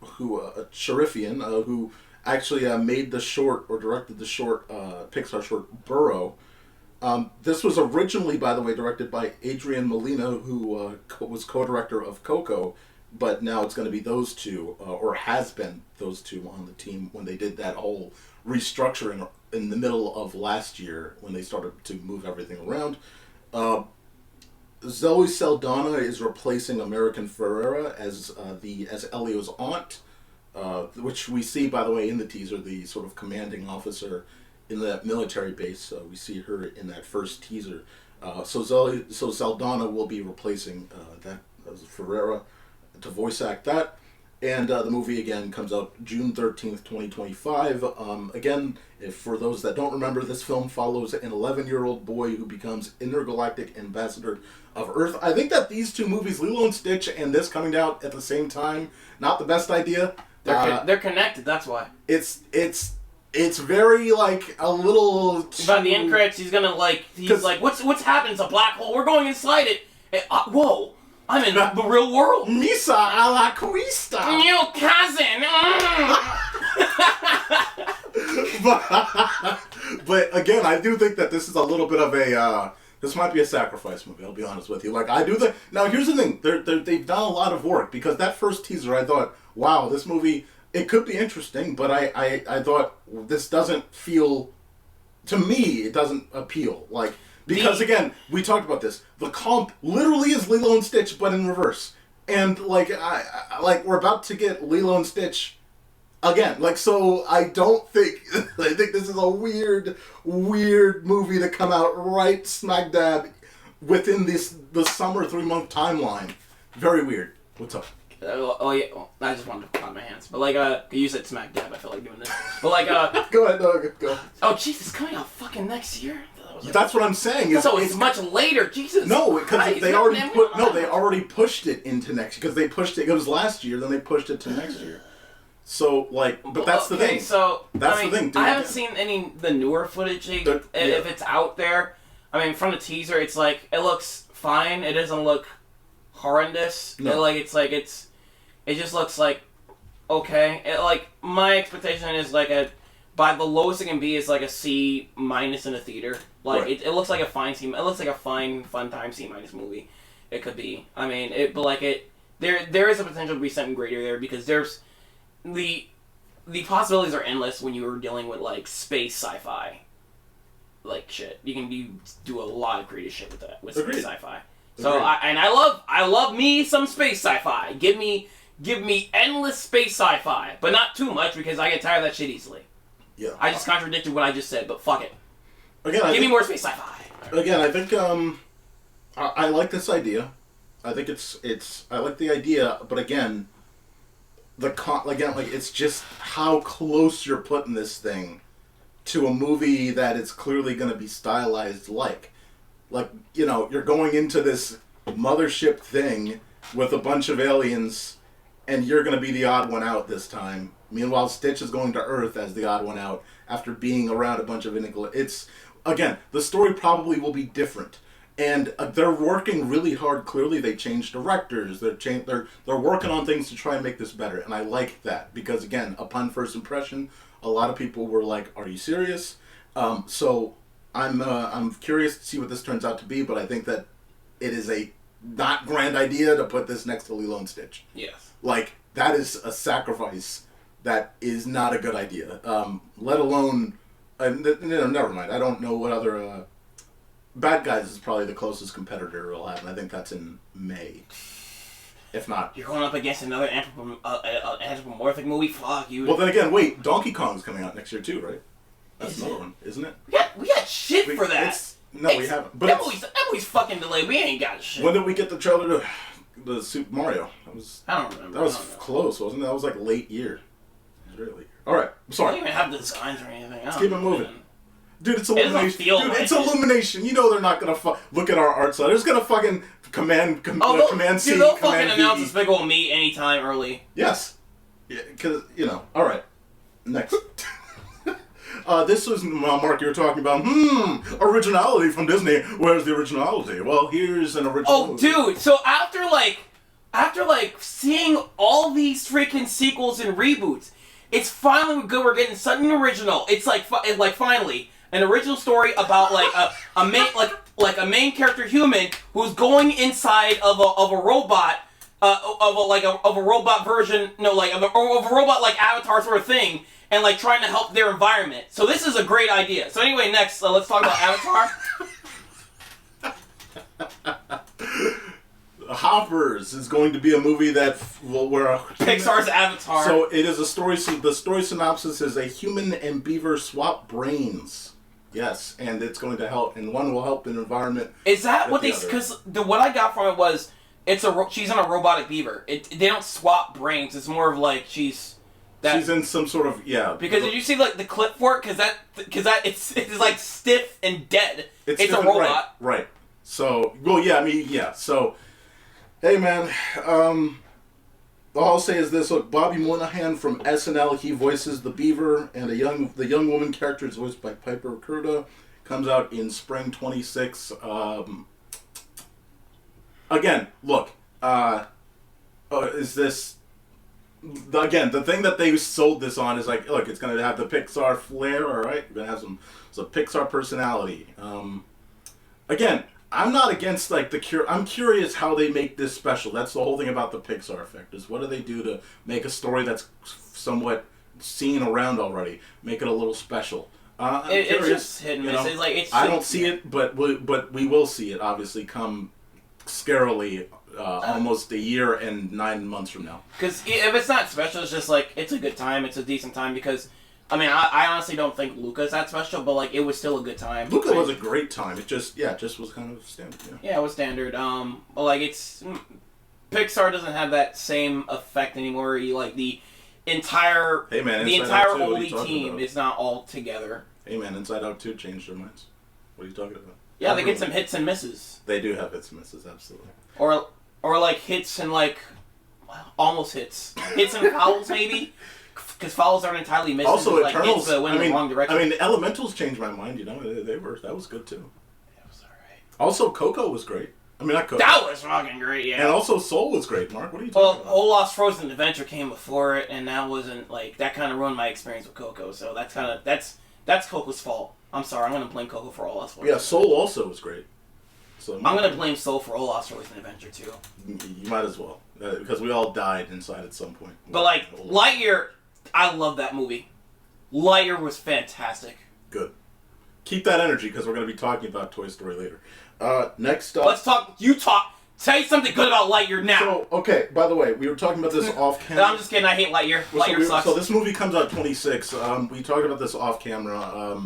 who actually made the short, or directed the short, Pixar short Burrow. This was originally, by the way, directed by Adrian Molina, who was co-director of Coco, but now it's going to be those two, or has been those two on the team when they did that whole restructuring in the middle of last year when they started to move everything around. Zoe Saldana is replacing American Ferrera as Elio's aunt, which we see, by the way, in the teaser, the sort of commanding officer in that military base. We see her in that first teaser. So Saldana will be replacing that Ferrera to voice act that. And the movie, again, comes out June 13th, 2025. Again, for those that don't remember, this film follows an 11-year-old boy who becomes intergalactic ambassador of Earth. I think that these two movies, Lilo and Stitch and this coming out at the same time, not the best idea. They're connected, that's why. It's very, like, a little... By the end credits, he's like, what's happened? It's a black hole. We're going inside it. Whoa. I'm in the real world. Misa a la cuista. New cousin. But again, I do think that this is a little bit of a... this might be a sacrifice movie, I'll be honest with you. Like, I do think... Now, here's the thing. They've done a lot of work, because that first teaser, I thought, wow, this movie... It could be interesting, but I thought this doesn't feel, to me, it doesn't appeal. Like, because again, we talked about this. The comp literally is Lilo and Stitch, but in reverse. And like, we're about to get Lilo and Stitch again. Like, so I don't think, I think this is a weird movie to come out right smack dab within the summer 3-month timeline. Very weird. What's up? Oh yeah, well, I just wanted to clap my hands, but like, you said smack dab. I felt like doing this, but like, go ahead, no, go. Oh Jesus, coming out fucking next year. That's what I'm saying. So it's much later, Jesus. No, because they already pushed it into next year, because they pushed it. It was last year, then they pushed it to next year. So like, but that's the thing. So that's the thing. I haven't seen the newer footage if it's out there. I mean, from the teaser, it's like it looks fine. It doesn't look horrendous. No. It just looks like okay. My expectation is by the lowest it can be is like a C- in a theater. Like right. it looks like a fine C. It looks like a fun time C- movie. It could be. I mean, there is a potential to be something greater there, because there's the possibilities are endless when you are dealing with like space sci-fi, like shit. You can do a lot of creative shit with that with space sci-fi. So I love me some space sci-fi. Give me endless space sci-fi, but not too much, because I get tired of that shit easily. Yeah. I just contradicted what I just said, but fuck it. Again, give me more space sci-fi. Again, I think I like this idea. I think I like the idea, but again, it's just how close you're putting this thing to a movie that it's clearly going to be stylized like. Like, you know, you're going into this mothership thing with a bunch of aliens, and you're going to be the odd one out this time. Meanwhile, Stitch is going to Earth as the odd one out after being around a bunch of It's, again, the story probably will be different. And they're working really hard. Clearly, they changed directors. They're working on things to try and make this better. And I like that, because, again, upon first impression, a lot of people were like, are you serious? So I'm curious to see what this turns out to be, but I think that it is a not grand idea to put this next to Lilo and Stitch. Yes. Like, that is a sacrifice that is not a good idea. Let alone, never mind. I don't know what other... Bad Guys is probably the closest competitor we'll have, and I think that's in May. If not. You're going up against another anthropomorphic movie? Fuck you. Well, then again, wait. Donkey Kong's coming out next year, too, right? That's another one, isn't it? We got shit for that. We haven't. But that movie's fucking delayed. We ain't got shit. When did we get the trailer to the Super Mario? I don't remember. That was close, wasn't it? That was like late year. It was really late. Alright, I'm sorry. I don't even have the designs or anything. Let's keep it moving. Dude, it's Illumination. It's Illumination. You know they're not gonna look at our art side. They're just gonna fucking command C, they'll command fucking announce V. Despicable Me anytime early. Yes. Yeah, because, alright. Next. This was, Mark, you were talking about, originality from Disney. Where's the originality? Well, here's an original movie. Dude, so after seeing all these freaking sequels and reboots, it's finally good we're getting something original. It's like finally an original story about a main character human who's going inside of a robot, of a robot version, of a robot like Avatar sort of thing, and like trying to help their environment. So this is a great idea. So anyway, next let's talk about Avatar. Hoppers is going to be a movie that where Pixar's Avatar. So it is a story. The story synopsis is a human and beaver swap brains. Yes, and it's going to help, and one will help an environment. Is that what they? Because what I got from it was she's in a robotic beaver. They don't swap brains. It's more of like she's in some sort of Because did you see like the clip for it? Because it's like stiff and dead. It's a robot. Right. So So. Hey man, all I'll say is this: look, Bobby Moynihan from SNL, he voices the Beaver, and the young woman character is voiced by Piper Curda. Comes out in spring 26. Again, look, is this the thing that they sold this on is like, look, it's gonna have the Pixar flair, all right? We're gonna have some Pixar personality. Again. I'm not against I'm curious how they make this special. That's the whole thing about the Pixar effect is what do they do to make a story that's somewhat seen around already, make it a little special. It's just hit and miss. I don't see it, but we will see it obviously come scarily almost a year and 9 months from now. Because if it's not special, it's just like it's a good time. It's a decent time because. I mean, I honestly don't think Luca's that special, but like it was still a good time. Luca was a great time. It just was kind of standard. Yeah, it was standard. But like Pixar doesn't have that same effect anymore. The entire oldie team is not all together. Hey man, Inside Out 2 changed their minds. What are you talking about? Yeah, they get some hits and misses. They do have hits and misses, absolutely. Or like hits and almost hits, hits and fouls maybe. Because fouls aren't entirely missed. Also, Eternals. The wrong direction. I mean, the Elementals changed my mind. That was good too. It was alright. Also, Coco was great. I mean, not Coco. That was fucking great. Yeah. And also, Soul was great. Mark, what are you talking about? Well, Olaf's Frozen Adventure came before it, and that wasn't that kind of ruined my experience with Coco. So that's Coco's fault. I'm sorry. I'm gonna blame Coco for Olaf's Frozen. Yeah, Soul also was great. So I'm gonna blame Soul for Olaf's Frozen Adventure too. You might as well, because we all died inside at some point. But Lightyear. I love that movie. Lightyear was fantastic. Good. Keep that energy because we're going to be talking about Toy Story later. Next up... Let's talk... You talk... Say something good about Lightyear now. So, okay, by the way, we were talking about this off camera. I'm just kidding. I hate Lightyear. Lightyear sucks. So this movie comes out 26. We talked about this off camera.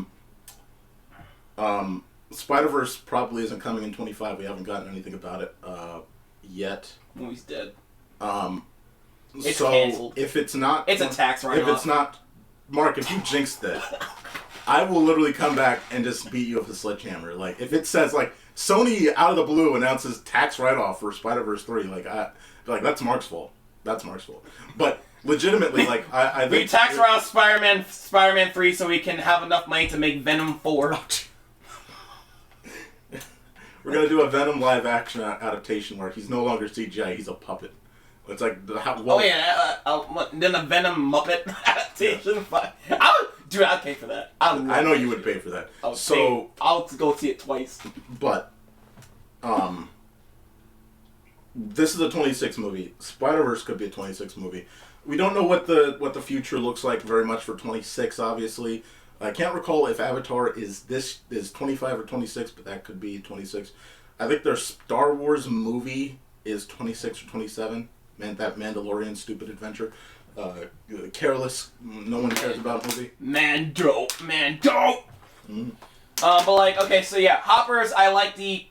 Spider-Verse probably isn't coming in 25. We haven't gotten anything about it yet. Movie's dead. It's canceled. If it's not... It's a tax write-off. If it's not... Mark, if you jinxed that, I will literally come back and just beat you with a sledgehammer. If it says, Sony out of the blue announces tax write-off for Spider-Verse 3, that's Mark's fault. That's Mark's fault. But legitimately, I think... We tax write-off Spider-Man 3 so we can have enough money to make Venom 4. We're going to do a Venom live-action adaptation where he's no longer CGI, he's a puppet. It's then the Venom Muppet adaptation. Yeah. I'd pay for that. I know you would pay for that. I'll go see it twice. But, this is a 26 movie. Spider-Verse could be a 26 movie. We don't know what the future looks like very much for 26. Obviously, I can't recall if Avatar is 25 or 26, but that could be 26. I think their Star Wars movie is 26 or 27. that Mandalorian stupid adventure. Careless, no one cares about movie. Mando. But like, okay, so yeah, Hoppers. I like the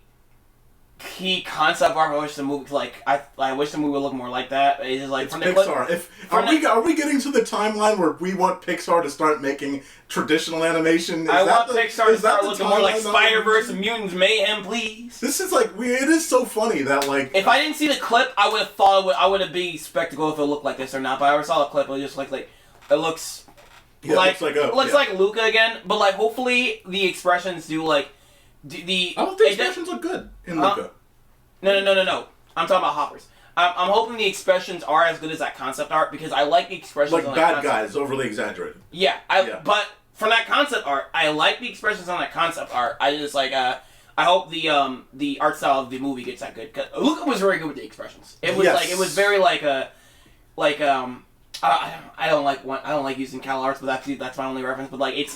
key concept art. I wish the movie I wish the movie would look more like that. It's just like it's Pixar. Are we getting to the timeline where we want Pixar to start making traditional animation? I want Pixar to start looking more like Spider-Verse and Mutants Mayhem, please. This is like it is so funny that like if I didn't see the clip, I would have thought I would have been skeptical if it looked like this or not. But I ever saw the clip, it was just like it looks. Yeah, like, it looks like Luca again, but like hopefully the expressions do like the. I don't think expressions look good in Luca. No. I'm talking about Hoppers. I'm hoping the expressions are as good as that concept art because I like the expressions. Like on bad that guys, overly exaggerated. Yeah, but from that concept art, I like the expressions on that concept art. I just like I hope the art style of the movie gets that good. Cause Luca was very good with the expressions. It was it was very I don't like using Cal Arts, but that's my only reference. But like it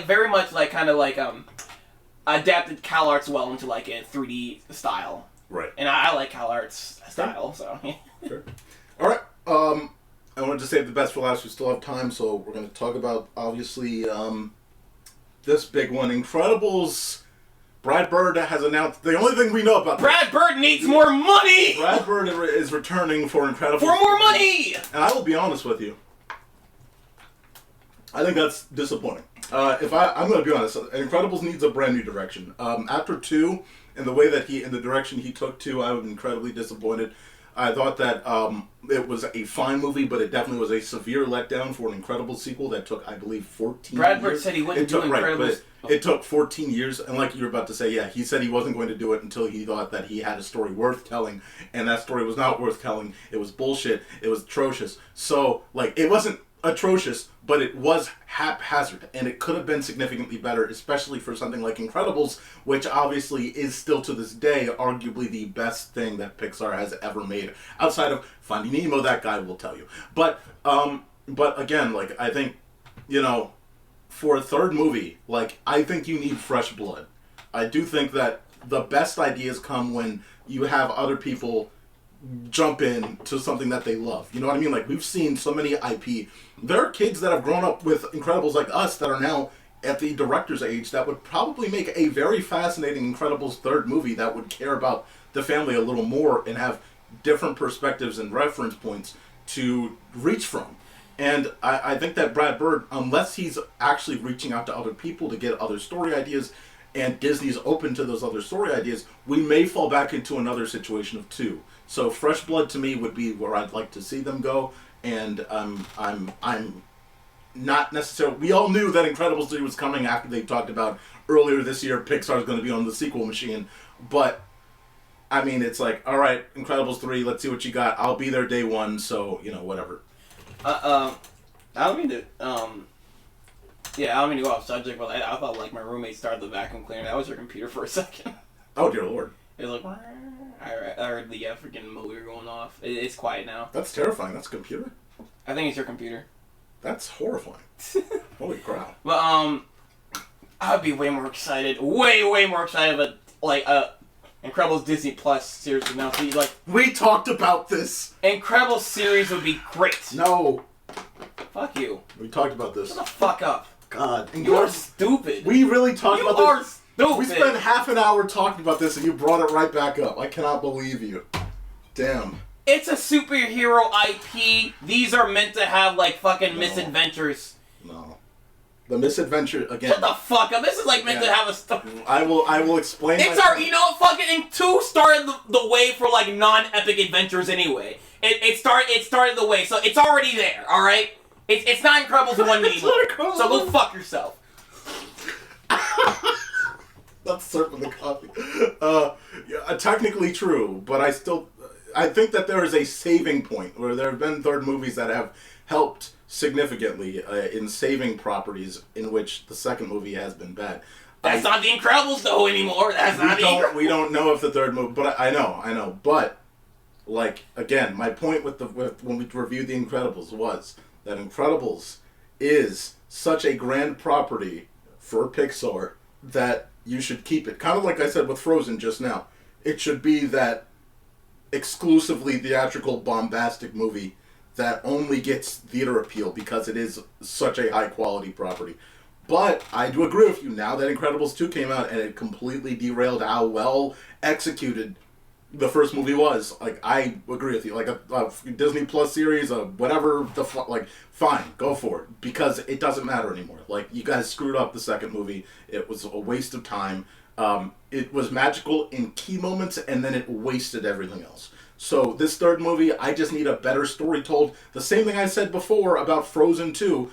very much like kind of like adapted Cal Arts well into like a 3D style. Right. And I like Cal Arts style, so. Sure. All right. I wanted to save the best for last. We still have time, so we're going to talk about obviously this big one, Incredibles. Brad Bird has announced the only thing we know about Brad Bird needs more money. Brad Bird is returning for Incredibles. For more money. And I will be honest with you. I think that's disappointing. I'm going to be honest. Incredibles needs a brand new direction. After 2, and the way that the direction he took 2, I was incredibly disappointed. I thought that it was a fine movie, but it definitely was a severe letdown for an Incredibles sequel that took, I believe, 14 years. Brad Bird said he wouldn't do Incredibles. Right, it took 14 years, and like you were about to say, yeah, he said he wasn't going to do it until he thought that he had a story worth telling, and that story was not worth telling. It was bullshit. It was atrocious. So, like, it wasn't atrocious, but it was haphazard, and it could have been significantly better, especially for something like Incredibles, which obviously is still to this day arguably the best thing that Pixar has ever made, outside of Finding Nemo. That guy will tell you. But again, like, I think, for a third movie, like, I think you need fresh blood. I do think that the best ideas come when you have other people jump in to something that they love. You know what I mean? Like, we've seen so many IP. There are kids that have grown up with Incredibles like us that are now at the director's age that would probably make a very fascinating Incredibles third movie that would care about the family a little more and have different perspectives and reference points to reach from. And I think that Brad Bird, unless he's actually reaching out to other people to get other story ideas, and Disney's open to those other story ideas, we may fall back into another situation of 2. So fresh blood to me would be where I'd like to see them go, and I'm not necessarily. We all knew that Incredibles 3 was coming after they talked about earlier this year Pixar's going to be on the sequel machine, but I mean, it's like, all right, Incredibles 3, let's see what you got. I'll be there day one, so whatever. I don't mean to. Yeah, I don't mean to go off subject, but I thought like my roommate started the vacuum cleaner. That was her computer for a second. Oh dear Lord! It was like I heard the freaking motor going off. It's quiet now. That's terrifying. That's a computer. I think it's your computer. That's horrifying. Holy crap! But I'd be way more excited, way more excited. But like Incredibles Disney Plus series would now see like we talked about this. Incredibles series would be great. No. Fuck you. We talked about this. Shut the fuck up. God. You are stupid. We really talked about this. You are stupid. We spent half an hour talking about this and you brought it right back up. I cannot believe you. Damn. It's a superhero IP. These are meant to have like fucking misadventures. No. The misadventure again. Shut the fuck up. This is like meant to have a story. I will explain. It's fucking 2 started the way for like non-epic adventures anyway. It started the way, so it's already there, alright? It's not Incredibles 1 anymore. So go fuck yourself. That's certainly the copy. Technically true, but I think that there is a saving point where there have been third movies that have helped significantly in saving properties in which the second movie has been bad. That's not the Incredibles though anymore. We don't know if the third movie, but I know, but like again, my point with when we reviewed the Incredibles was that Incredibles is such a grand property for Pixar that you should keep it. Kind of like I said with Frozen just now. It should be that exclusively theatrical, bombastic movie that only gets theater appeal because it is such a high-quality property. But I do agree with you, now that Incredibles 2 came out and it completely derailed how well executed the first movie was. Like, I agree with you. Like, a Disney Plus series, whatever the fuck, like, fine, go for it. Because it doesn't matter anymore. Like, you guys screwed up the second movie. It was a waste of time. It was magical in key moments, and then it wasted everything else. So, this third movie, I just need a better story told. The same thing I said before about Frozen 2,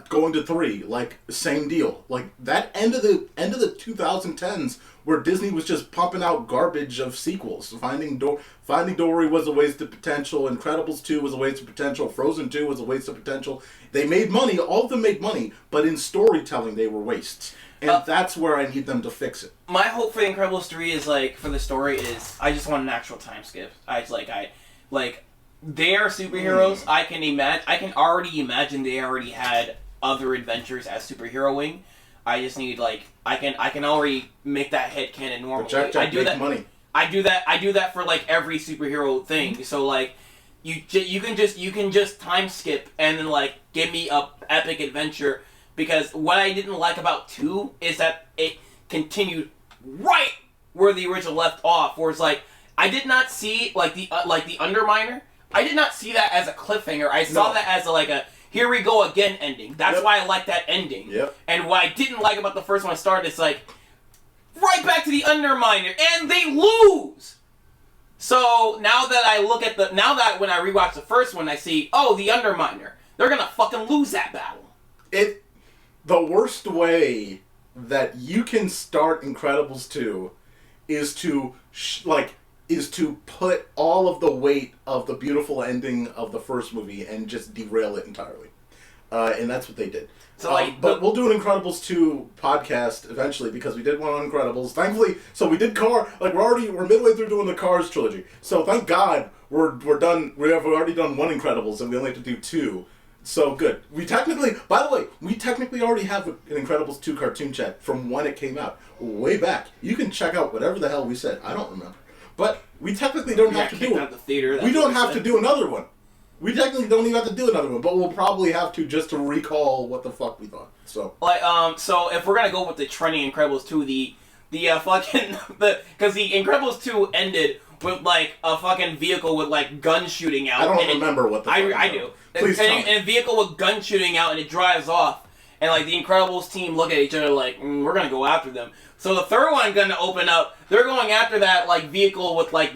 going to 3, like, same deal. Like, that end of the 2010s, where Disney was just pumping out garbage of sequels. Finding Dory was a waste of potential. Incredibles 2 was a waste of potential. Frozen 2 was a waste of potential. They made money. All of them made money. But in storytelling, they were wastes. And that's where I need them to fix it. My hope for the Incredibles 3 is, like, for the story is, I just want an actual time skip. They are superheroes. I can already imagine they already had other adventures as superheroing. I just need, like, I can already make that headcanon normally. Jack I do make money. I do that for, like, every superhero thing. So, like, you can just time skip and then, like, give me a epic adventure, because what I didn't like about 2 is that it continued right where the original left off, where it's like, I did not see, like, the Underminer. I did not see that as a cliffhanger. I saw that as a here we go again ending. That's why I like that ending. Yep. And what I didn't like about the first one I started, it's like, right back to the Underminer, and they lose! So, now that when I rewatch the first one, I see, oh, the Underminer. They're gonna fucking lose that battle. The worst way that you can start Incredibles 2 is to, put all of the weight of the beautiful ending of the first movie and just derail it entirely. And that's what they did. So, but we'll do an Incredibles 2 podcast eventually, because we did one on Incredibles. Thankfully, so we did we're midway through doing the Cars trilogy. So thank God we're done. We've already done one Incredibles and we only have to do 2. So good. By the way, we technically already have an Incredibles 2 cartoon chat from when it came out, way back. You can check out whatever the hell we said. I don't remember. But we technically don't have to do it. We don't have to do another one. We technically don't even have to do another one, but we'll probably have to, just to recall what the fuck we thought. So, so if we're gonna go with the trending Incredibles 2, because the Incredibles 2 ended with, like, a fucking vehicle with, like, gun shooting out. I don't remember what the fuck. I do. Please tell me. And a vehicle with gun shooting out, and it drives off. And, like, the Incredibles team look at each other like, we're gonna go after them. So the third one gonna open up. They're going after that, like, vehicle with, like,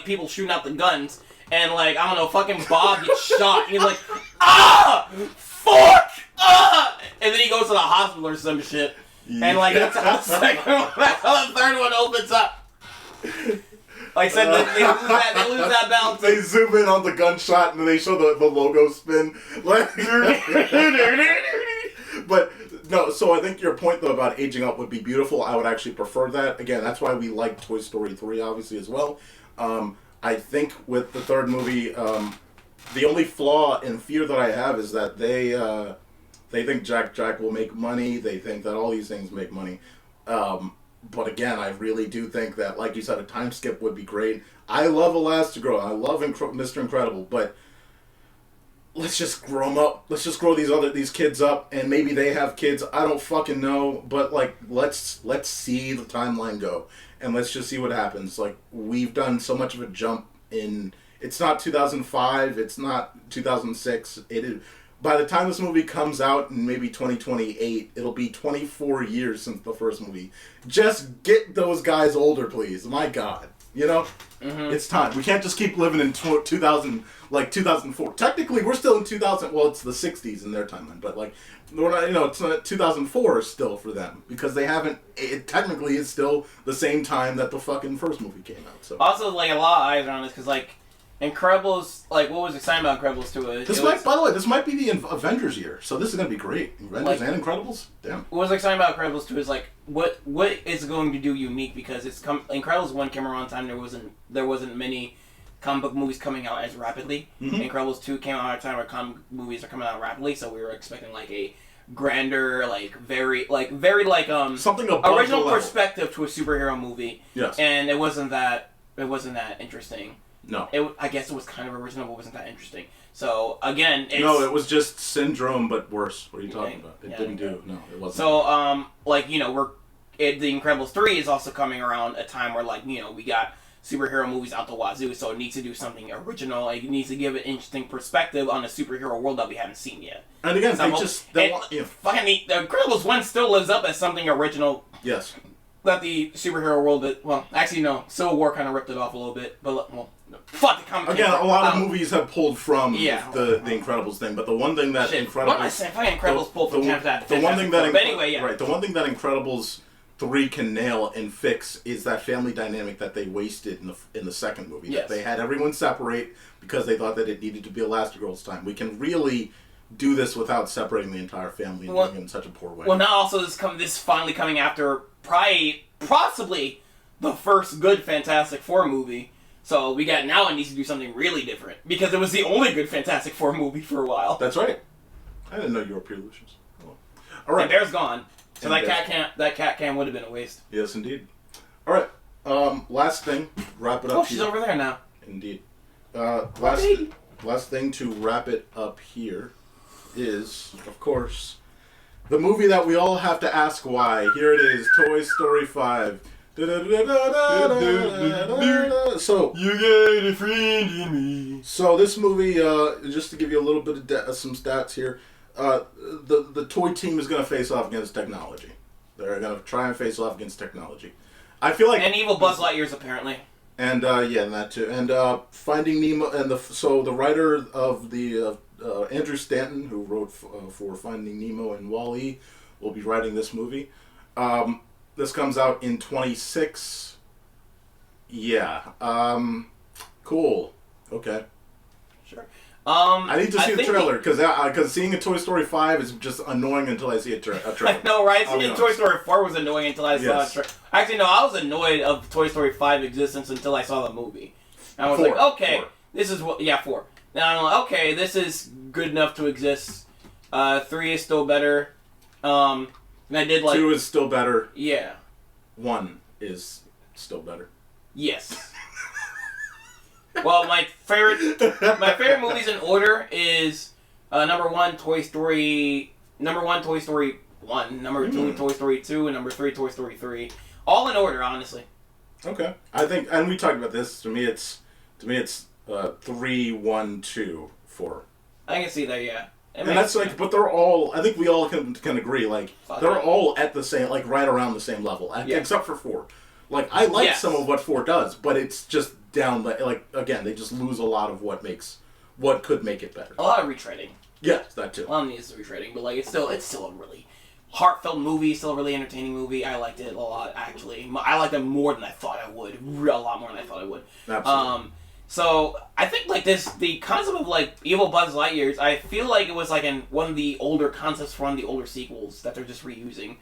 people shooting out the guns. And, like, I don't know, fucking Bob gets shot. And he's like, ah! Fuck! Ah! And then he goes to the hospital or some shit. Yeah. And, like, that's how the third one opens up. Like I said, they lose that balance. They zoom in on the gunshot and then they show the logo spin. But, no, so I think your point, though, about aging up would be beautiful. I would actually prefer that. Again, that's why we like Toy Story 3, obviously, as well. I think with the third movie, the only flaw and fear that I have is that they think Jack will make money. They think that all these things make money. But again, I really do think that, like you said, a time skip would be great. I love Elastigirl. I love Mr. Incredible, but let's just grow them up. Let's just grow these kids up, and maybe they have kids. I don't fucking know, but like let's see the timeline go, and let's just see what happens. Like, we've done so much of a jump in. It's not 2005. It's not 2006. It is. By the time this movie comes out in maybe 2028, it'll be 24 years since the first movie. Just get those guys older, please. My God. You know? Mm-hmm. It's time. We can't just keep living in 2004. Technically, we're still in 2000. Well, it's the 60s in their timeline. But, like, we're not, it's not 2004 still for them. Because they haven't, it technically is still the same time that the fucking first movie came out. So. Also, like, a lot of eyes are on this, because, like, Incredibles, like, what was exciting about Incredibles 2 is... By the way, this might be the Avengers year, so this is going to be great. Avengers and Incredibles? Damn. What was exciting about Incredibles 2 is, like, what is going to do unique, because Incredibles 1 came around time, there wasn't many comic book movies coming out as rapidly. Mm-hmm. Incredibles 2 came out at a time where comic book movies are coming out rapidly, so we were expecting, like, a grander, very something above original perspective to a superhero movie. Yes. And it wasn't that interesting. No. I guess it was kind of original, but wasn't that interesting. So again, no, it was just Syndrome, but worse. What are you talking about? It didn't do. No, it wasn't. So The Incredibles 3 is also coming around a time where we got superhero movies out the wazoo, so it needs to do something original. It needs to give an interesting perspective on a superhero world that we haven't seen yet. And again, The Incredibles 1 still lives up as something original. Yes. That the superhero world Civil War kind of ripped it off a little bit, but fuck the comic. Again, a lot of movies have pulled from the Incredibles thing, but the one thing that Incredibles... What am I saying? Fucking Incredibles pulled from that. The one thing that... But anyway, yeah. Right, the one thing that Incredibles 3 can nail and fix is that family dynamic that they wasted in the second movie. Yes. That they had everyone separate because they thought that it needed to be Elastigirl's time. We can really do this without separating the entire family and doing it in such a poor way. Well, now also this finally coming after possibly the first good Fantastic Four movie. So now it needs to do something really different because it was the only good Fantastic Four movie for a while. That's right. I didn't know you were Pre-Lucius. All right. And Bear's gone. So that cat can would have been a waste. Yes, indeed. All right. Last thing. Wrap it up. Oh, she's over there now. Indeed. Last thing to wrap it up here is, of course, the movie that we all have to ask why. Here it is, Toy Story 5. So you get a friend in me. So this movie, just to give you a little bit of some stats here, the toy team is going to face off against technology. They're going to try and face off against technology. I feel like and evil Buzz Lightyear's apparently. And and that too. And Finding Nemo, and the writer of the Andrew Stanton, who wrote for Finding Nemo and Wall-E, will be writing this movie. This comes out in 26. Yeah. Cool. Okay. Sure. I need to see the trailer because seeing a Toy Story 5 is just annoying until I see a trailer. I know, right? Seeing Toy Story 4 was annoying until I saw a trailer. Actually, no, I was annoyed of Toy Story 5 existence until I saw the movie. And I was like, okay, this is what... Yeah, 4. Now I'm like, okay, this is good enough to exist. 3 is still better. And I did 2 is still better. Yeah. 1 is still better. Yes. Well, my favorite movies in order is number 1, Toy Story 1, number 2, Toy Story 2, and number 3, Toy Story 3. All in order, honestly. Okay. I think, and we talked about this. To me, it's 3, 1, 2, 4. I can see that, yeah. And that's but they're all. I think we all can agree. They're all at the same, right around the same level, except for 4. I like some of what 4 does, but it's just down. Again, they just lose a lot of what could make it better. A lot of retreading. Yes, that too. A lot of needs retreading, but it's still a really heartfelt movie. Still a really entertaining movie. I liked it a lot, actually. I liked it more than I thought I would. A lot more than I thought I would. Absolutely. So I think the concept of evil Buzz Lightyears, I feel like it was in one of the older concepts from the older sequels that they're just reusing.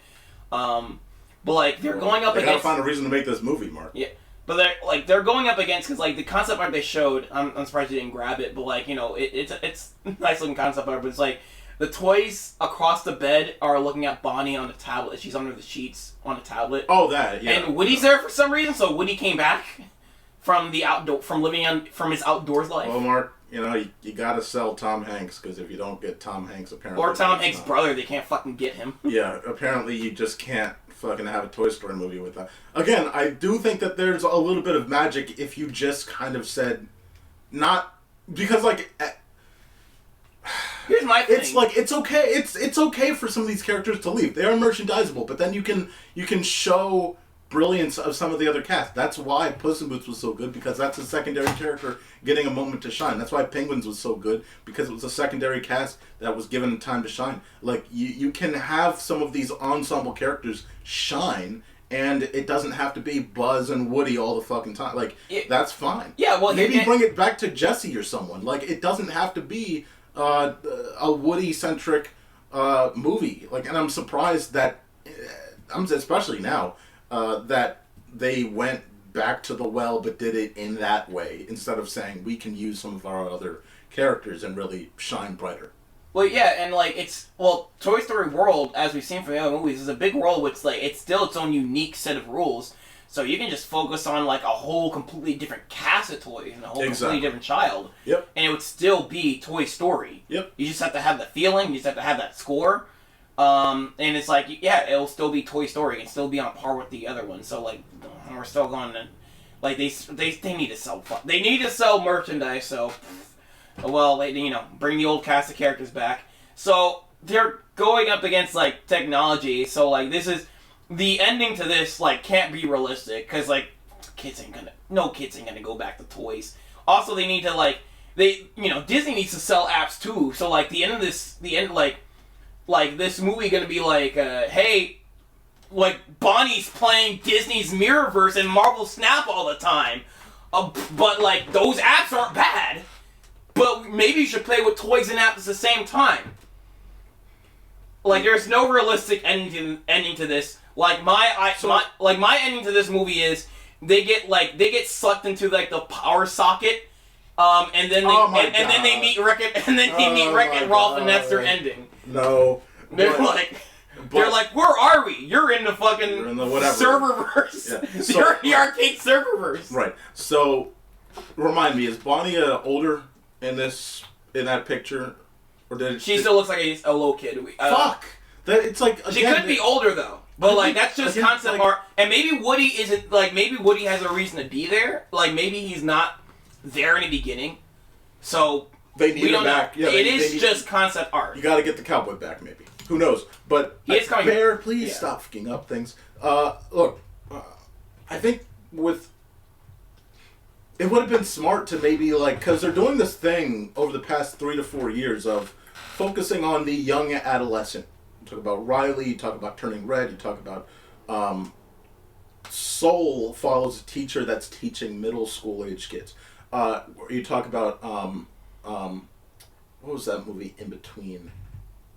But they're going up against. They gotta find a reason to make this movie, Mark. Yeah, but they're going up against because the concept art they showed, I'm surprised you didn't grab it, but it's a nice looking concept art, but it's the toys across the bed are looking at Bonnie on a tablet. She's under the sheets on a tablet. Oh, that yeah. And Woody's there for some reason, so Woody came back from his outdoors life. Well, Mark, you gotta sell Tom Hanks, because if you don't get Tom Hanks, apparently... Or Tom Hanks' brother, they can't fucking get him. Yeah, apparently you just can't fucking have a Toy Story movie with that. Again, I do think that there's a little bit of magic if you just kind of said... Not... Because, here's my thing. It's okay. It's okay for some of these characters to leave. They are merchandisable, but then you can show brilliance of some of the other cast. That's why Puss in Boots was so good, because that's a secondary character getting a moment to shine. That's why Penguins was so good, because it was a secondary cast that was given time to shine. You can have some of these ensemble characters shine, and it doesn't have to be Buzz and Woody all the fucking time. That's fine. Yeah, well, maybe bring it back to Jessie or someone. It doesn't have to be a Woody-centric movie. And I'm surprised that, especially now, that they went back to the well but did it in that way, instead of saying we can use some of our other characters and really shine brighter. Well, yeah, and Toy Story World, as we've seen from the other movies, is a big world with it's still its own unique set of rules. So you can just focus on like a whole completely different cast of toys and a whole completely different child. Yep. And it would still be Toy Story. Yep. You just have to have the feeling. You just have to have that score. And it's like, yeah, it'll still be Toy Story and still be on par with the other one. So like, we're still going to, like they need to sell. They need to sell merchandise. So, well, they, you know, bring the old cast of characters back. So they're going up against like technology. So like this is. The ending to this, like, can't be realistic, because, like, no kids ain't gonna go back to toys. Also, they need to, like, Disney needs to sell apps, too, so, like, this movie gonna be like, hey, like, Bonnie's playing Disney's Mirrorverse and Marvel Snap all the time, but, like, those apps aren't bad, but maybe you should play with toys and apps at the same time. Like, there's no realistic ending to this. Like my ending to this movie is they get sucked into like the power socket, and then they meet Wreck-It and Ralph, and that's their ending. No, they're like, where are we? You're in the fucking serververse. Yeah. So, you're in the arcade serververse. Right. So, remind me, is Bonnie older in that picture, or did she still looks like a little kid? Fuck. It's like again, she could be older though. But, like, that's just concept art. And maybe Woody isn't, like, maybe Woody has a reason to be there. Like, maybe he's not there in the beginning. So, they need him back. Yeah, it is just concept art. You gotta get the cowboy back, maybe. Who knows? But, Bear, please stop fucking up things. Look, I think it would have been smart to maybe, like, because they're doing this thing over the past 3 to 4 years of focusing on the young adolescent. You talk about Riley, you talk about Turning Red, you talk about Soul follows a teacher that's teaching middle school age kids. You talk about what was that movie in between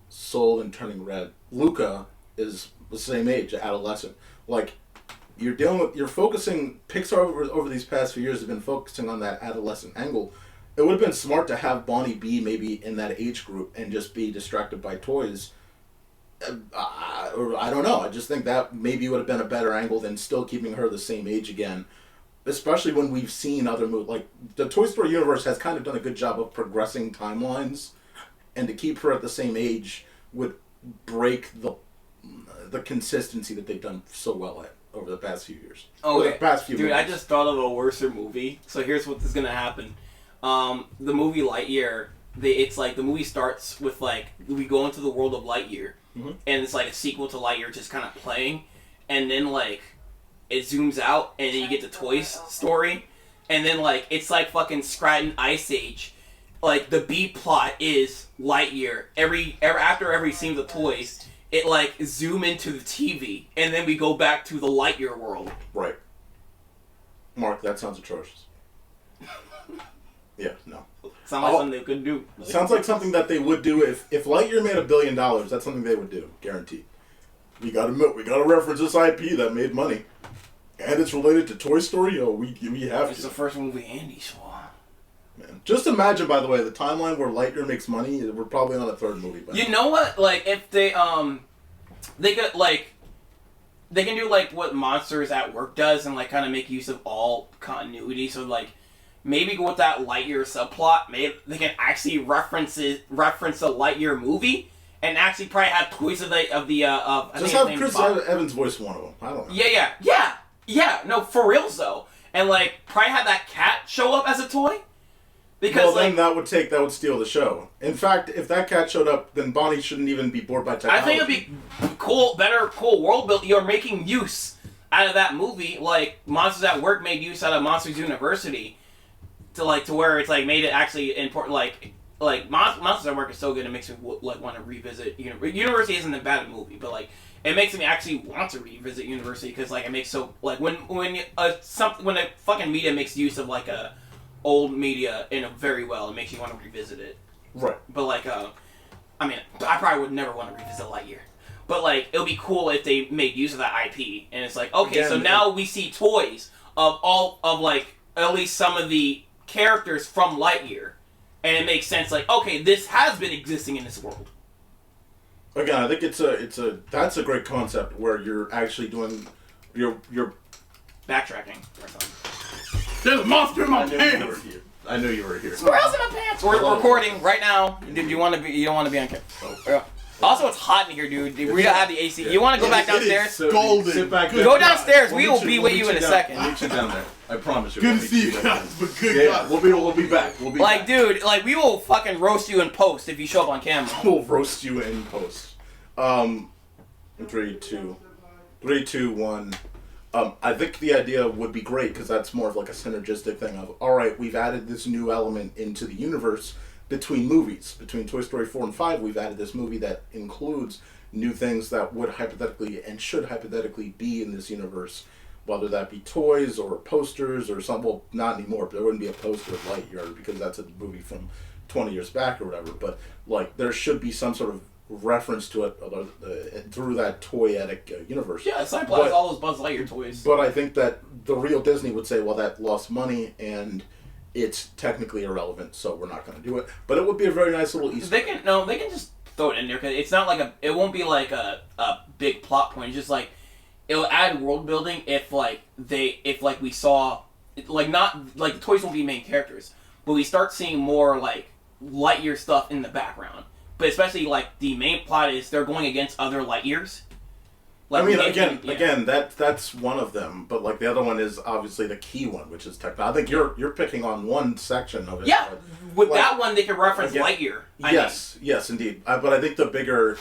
Soul and Turning Red? Luca is the same age, adolescent. Like you're focusing. Pixar over these past few years have been focusing on that adolescent angle. It would have been smart to have Bonnie be maybe in that age group and just be distracted by toys. Or I don't know. I just think that maybe would have been a better angle than still keeping her the same age again. Especially when we've seen other movies. Like, the Toy Story universe has kind of done a good job of progressing timelines. And to keep her at the same age would break the consistency that they've done so well at over the past few years. Okay. The past few Dude, movies. I just thought of a worser movie. So here's what is going to happen. The movie Lightyear, it's like the movie starts with, like, we go into the world of Lightyear. Mm-hmm. And it's like a sequel to Lightyear just kind of playing, and then like it zooms out and then you get the Toys story, and then like it's like fucking Scranton Ice Age. Like the B plot is Lightyear. After every scene of the Toys, it like zoom into the TV, and then we go back to the Lightyear world. Right. Mark, that sounds atrocious. Yeah, no. Sounds like something they could do. Sounds like something that they would do if Lightyear made $1 billion. That's something they would do, guaranteed. We gotta reference this IP that made money, and it's related to Toy Story. Oh, we have to. It's the first movie Andy saw. Man, just imagine, by the way, the timeline where Lightyear makes money. We're probably on a third movie. You know what? Like if they could like. They can do like what Monsters at Work does and like kind of make use of all continuity. So like. Maybe go with that Lightyear subplot. Maybe they can actually reference the Lightyear movie, and actually probably have toys of just have Chris Evans voice one of them. I don't know. Yeah. No, for real though, and like probably have that cat show up as a toy. Because then that would steal the show. In fact, if that cat showed up, then Bonnie shouldn't even be bored by technology. I think it'd be cool world building. You're making use out of that movie, like Monsters at Work made use out of Monsters University. To where it's like made it actually important, like Monsters at Work is so good it makes me like want to revisit University. Isn't a bad movie, but like it makes me actually want to revisit University because like it makes so like when a fucking media makes use of like a old media in a very well, it makes you want to revisit it. Right. But like I mean I probably would never want to revisit Lightyear. But like it would be cool if they made use of that IP and it's like okay, so now we see toys of like at least some of the characters from Lightyear, and it makes sense. Like, okay, this has been existing in this world. Again, I think that's a great concept where you're actually doing you're backtracking or something. There's a monster in my I knew you were pants. here. I knew you were here. Squirrels in my pants. We're recording right now. Did you want to be? You don't want to be on camera. Oh. Also, it's hot in here, dude. We don't have the AC. You want to go back downstairs? So Golden. Sit back Good down. Go downstairs. We'll We meet will you- be we'll with meet you in a down- second. We'll meet you down there. I promise you. Good we'll to meet see you down guys, there. but good Yeah, guys. we'll be back. We'll be Like, back. dude, like we will fucking roast you in post if you show up on camera. We'll roast you in post. 3, 2, 1. I think the idea would be great because that's more of like a synergistic thing of, all right, we've added this new element into the universe between movies. Between Toy Story 4 and 5, we've added this movie that includes new things that would hypothetically and should hypothetically be in this universe, whether that be toys or posters or something. Well, not anymore, but there wouldn't be a poster of Lightyear because that's a movie from 20 years back or whatever. But like, there should be some sort of reference to it through that toyetic universe. Yeah, Sci has all those Buzz Lightyear toys. But I think that the real Disney would say, well, that lost money and it's technically irrelevant, so we're not going to do it. But it would be a very nice little Easter egg. They can just throw it in there because it's not like it won't be like a big plot point. It's just like it'll add world building if we saw like not like the toys won't be main characters, but we start seeing more like Lightyear stuff in the background. But especially like the main plot is they're going against other Lightyears. Like, I mean, again, that's one of them, but like the other one is obviously the key one, which is techno. I think you're picking on one section of it. Yeah, but, with like, that one they can reference Lightyear. Yes, indeed. But I think the bigger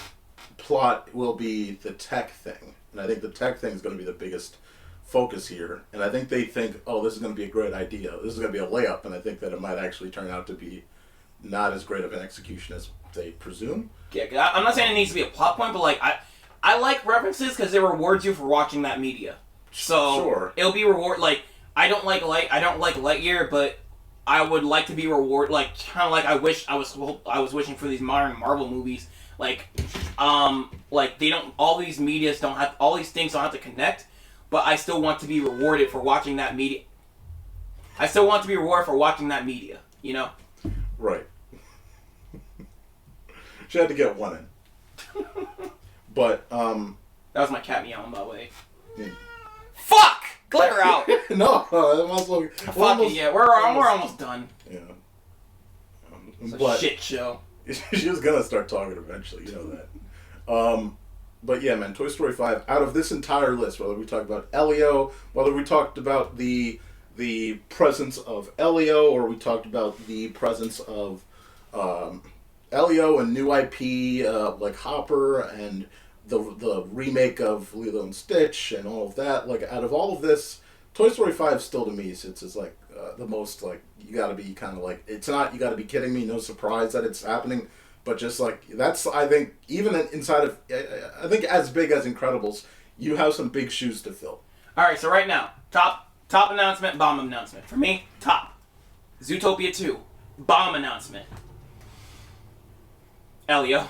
plot will be the tech thing, and I think the tech thing is going to be the biggest focus here. And I think they think, oh, this is going to be a great idea. This is going to be a layup, and I think that it might actually turn out to be not as great of an execution as they presume. Yeah, 'cause I'm not saying it needs to be a plot point, but like I like references because it rewards you for watching that media. So Sure. It'll be reward. Like I don't like Lightyear, but I would like to be reward. Like kind of like I was wishing for these modern Marvel movies. Like they don't. All these medias don't have. All these things don't have to connect. But I still want to be rewarded for watching that media. I still want to be rewarded for watching that media. You know. Right. She had to get one in. But, That was my cat meowing, by the way. Yeah. Fuck! Glitter out! No, that must look... Yeah, we're almost done. Yeah. It's a But shit show. she was gonna start talking eventually, you know that. But yeah, man, Toy Story 5, out of this entire list, whether we talk about Elio, whether we talked about the presence of Elio, or we talked about the presence of Elio and new IP like Hopper and the remake of Lilo and Stitch and all of that, like out of all of this, Toy Story 5 still to me sits as like the most like, you gotta be kind of like, it's not you gotta be kidding me, no surprise that it's happening, but just like, that's, I think, even inside of, I think as big as Incredibles, you have some big shoes to fill. Alright, so right now, top announcement, bomb announcement. For me, top. Zootopia 2, bomb announcement. Elio.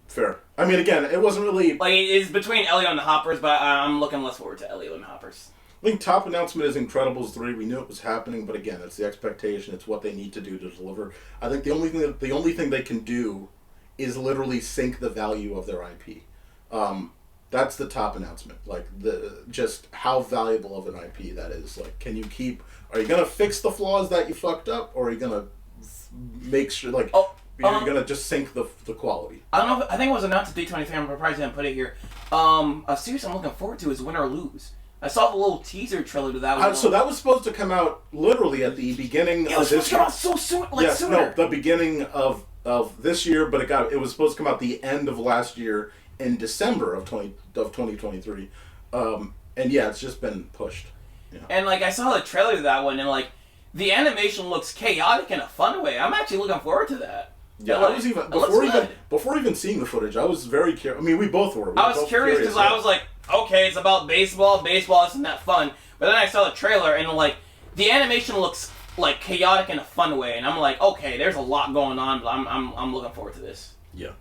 Fair. I mean, again, it wasn't really... Like, it's between Elio and the Hoppers, but I'm looking less forward to Elio and the Hoppers. I think top announcement is Incredibles 3. We knew it was happening, but again, it's the expectation. It's what they need to do to deliver. I think the only thing they can do is literally sink the value of their IP. That's the top announcement. Like, just how valuable of an IP that is. Like, can you keep... Are you going to fix the flaws that you fucked up, or are you going to make sure, like... You're gonna just sink the quality. I don't know. I think it was announced at D23. I'm surprised they didn't put it here. A series I'm looking forward to is Win or Lose. I saw the little teaser trailer to that one. So that was supposed to come out literally at the beginning of this year. It was supposed to come out so soon. Like yes, sooner. no, the beginning of this year, but it was supposed to come out the end of last year in December of 2023. And yeah, it's just been pushed. Yeah. And like I saw the trailer to that one, and like the animation looks chaotic in a fun way. I'm actually looking forward to that. Yeah, I was before even seeing the footage, I was very curious. I mean, we both were. I was curious because I was like, okay, it's about baseball. Baseball isn't that fun. But then I saw the trailer and like the animation looks like chaotic in a fun way, and I'm like, okay, there's a lot going on, but I'm looking forward to this. Yeah.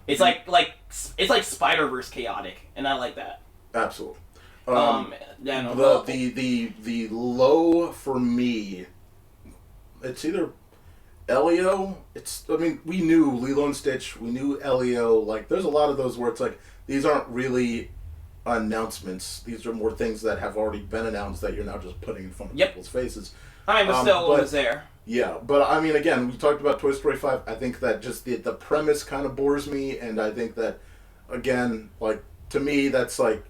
It's like Spider-Verse chaotic, and I like that. Absolutely. Yeah, no, the low for me, it's either Elio, I mean, we knew Lilo and Stitch, we knew Elio, like, there's a lot of those where it's like, these aren't really announcements. These are more things that have already been announced that you're now just putting in front of people's faces. I mean, but still, it was there. Yeah, but I mean, again, we talked about Toy Story 5. I think that just the premise kind of bores me, and I think that, again, like, to me, that's like,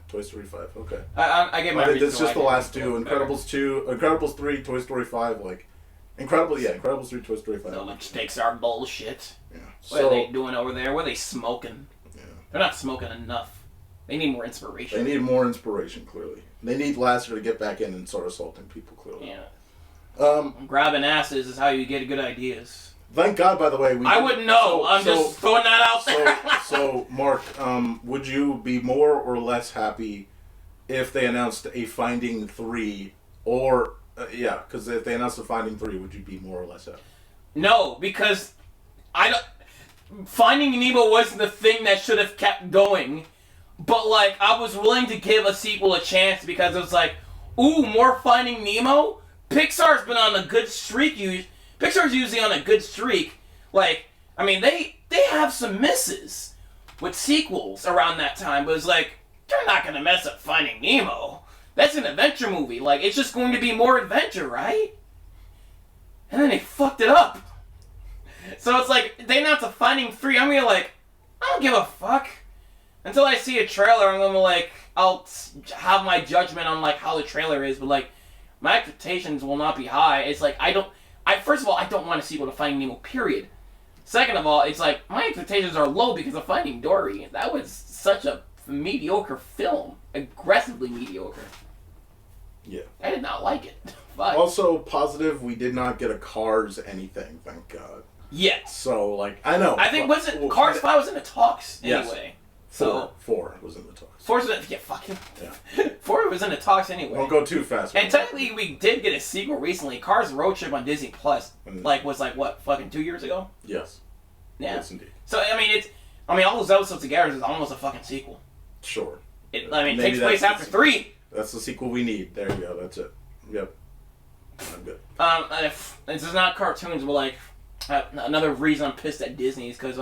Toy Story 5, okay. I get my reason. It's just the last two. Incredibles 2, Incredibles 3, Toy Story 5, like, Incredibles 3, Toy Story 5. So much Pixar bullshit. Yeah. What are they doing over there? What are they smoking? Yeah. They're not smoking enough. They need more inspiration. They need more inspiration, clearly. They need Lasseter to get back in and start assaulting people, clearly. Yeah. Grabbing asses is how you get good ideas. Thank God, by the way. I wouldn't know. I'm just throwing that out there. So, Mark, would you be more or less happy if they announced a Finding 3 or... because if they announced a Finding 3, would you be more or less happy? No, because Finding Nemo wasn't the thing that should have kept going. But, like, I was willing to give a sequel a chance because it was like, ooh, more Finding Nemo? Pixar's been on a good streak. Pixar's usually on a good streak. Like, I mean, they have some misses with sequels around that time, but it's like, they're not going to mess up Finding Nemo. That's an adventure movie. Like, it's just going to be more adventure, right? And then they fucked it up. So it's like, they announced a Finding 3. I'm going to like, I don't give a fuck. Until I see a trailer, I'm going to like, I'll have my judgment on like how the trailer is, but like, my expectations will not be high. It's like, first of all, I don't want a sequel to Finding Nemo, period. Second of all, it's like, my expectations are low because of Finding Dory. That was such a mediocre film. Aggressively mediocre. Yeah. I did not like it. Fuck. Also, positive, we did not get a Cars anything, thank God. Yes. So, like, I know. I think, Cars 5 was in the talks, anyway. Yes. So, 4 was in the talks. 4 was in the talks anyway. Don't go too fast. And technically, we did get a sequel recently. Cars Road Trip on Disney Plus, was what, fucking 2 years ago? Yes. Yeah. Yes, indeed. So, I mean, all those episodes together is almost a fucking sequel. Sure. It takes place after 3. That's the sequel we need. There you go. That's it. Yep. I'm good. If this is not cartoons, but like another reason I'm pissed at Disney is because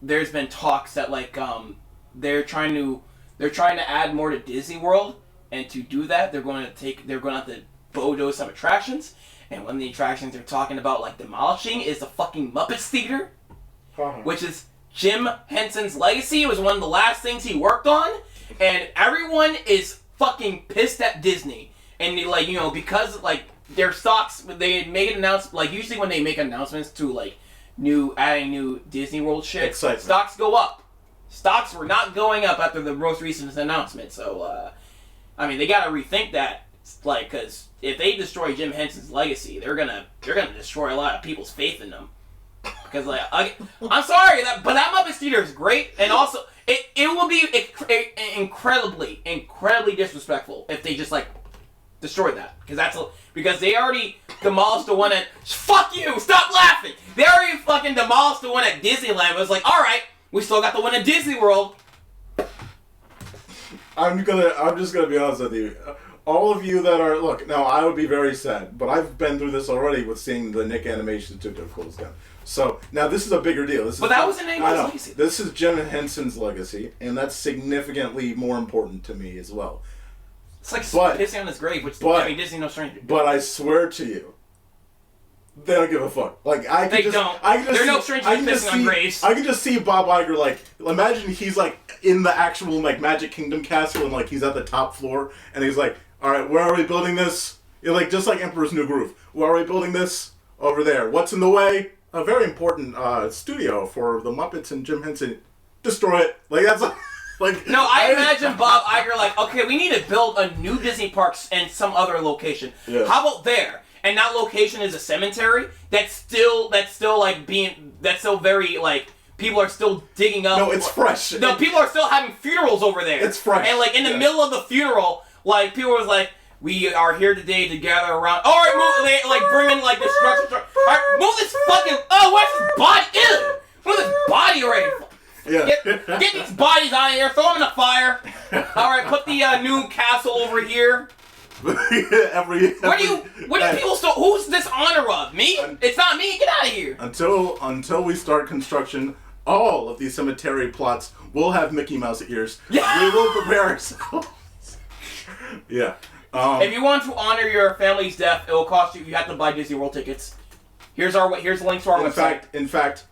there's been talks that like they're trying to add more to Disney World, and to do that they're going to have to bulldoze some attractions, and one of the attractions they're talking about like demolishing is the fucking Muppets Theater, which is Jim Henson's legacy. It was one of the last things he worked on, and everyone is fucking pissed at Disney. And they, like, because like their stocks, they make an announcement, like usually when they make announcements to like adding new Disney World shit, excitement. Stocks go up. Stocks were not going up after the most recent announcement. So, I mean, they gotta rethink that, like, because if they destroy Jim Henson's legacy, they're gonna destroy a lot of people's faith in them. Because like, I'm sorry, but that Muppets Theater is great, and also it will be incredibly disrespectful if they just like destroy that, because they already demolished the one at fuck you, stop laughing. They already fucking demolished the one at Disneyland. It was like, all right, we still got the one at Disney World. I'm just gonna be honest with you. All of you that are now, I would be very sad, but I've been through this already with seeing the Nick Animation Studio close down. So now this is a bigger deal. That wasn't anyone's legacy. This is Jim Henson's legacy, and that's significantly more important to me as well. It's like pissing on his grave, Disney no stranger. But I swear to you, they don't give a fuck. Like They're no strangers pissing on graves. I can just see Bob Iger, like, imagine he's like in the actual like Magic Kingdom castle, and like he's at the top floor, and he's like, all right, where are we building this? Like just like Emperor's New Groove. Where are we building this? Over there. What's in the way? A very important studio for the Muppets and Jim Henson. Destroy it. Like that's like. No, I imagine Bob Iger like, okay, we need to build a new Disney parks in some other location. Yeah. How about there? And that location is a cemetery that's still very like, people are still digging up. No, it's fresh. No, people are still having funerals over there. It's fresh. And like in the middle of the funeral, like people was like, we are here today to gather around. All right, bring in like destruction. All right, move this fucking. Oh, where's his body? Ew! Move this body already. Yeah. Get these bodies out of here. Throw them in the fire. All right, put the new castle over here. What do people still? Who's this honor of? Me? It's not me. Get out of here. Until we start construction all of these cemetery plots will have Mickey Mouse ears. Yeah. We will prepare ourselves. Yeah. If you want to honor your family's death, it will cost you. You have to buy Disney World tickets. Here's the link to our website. In fact,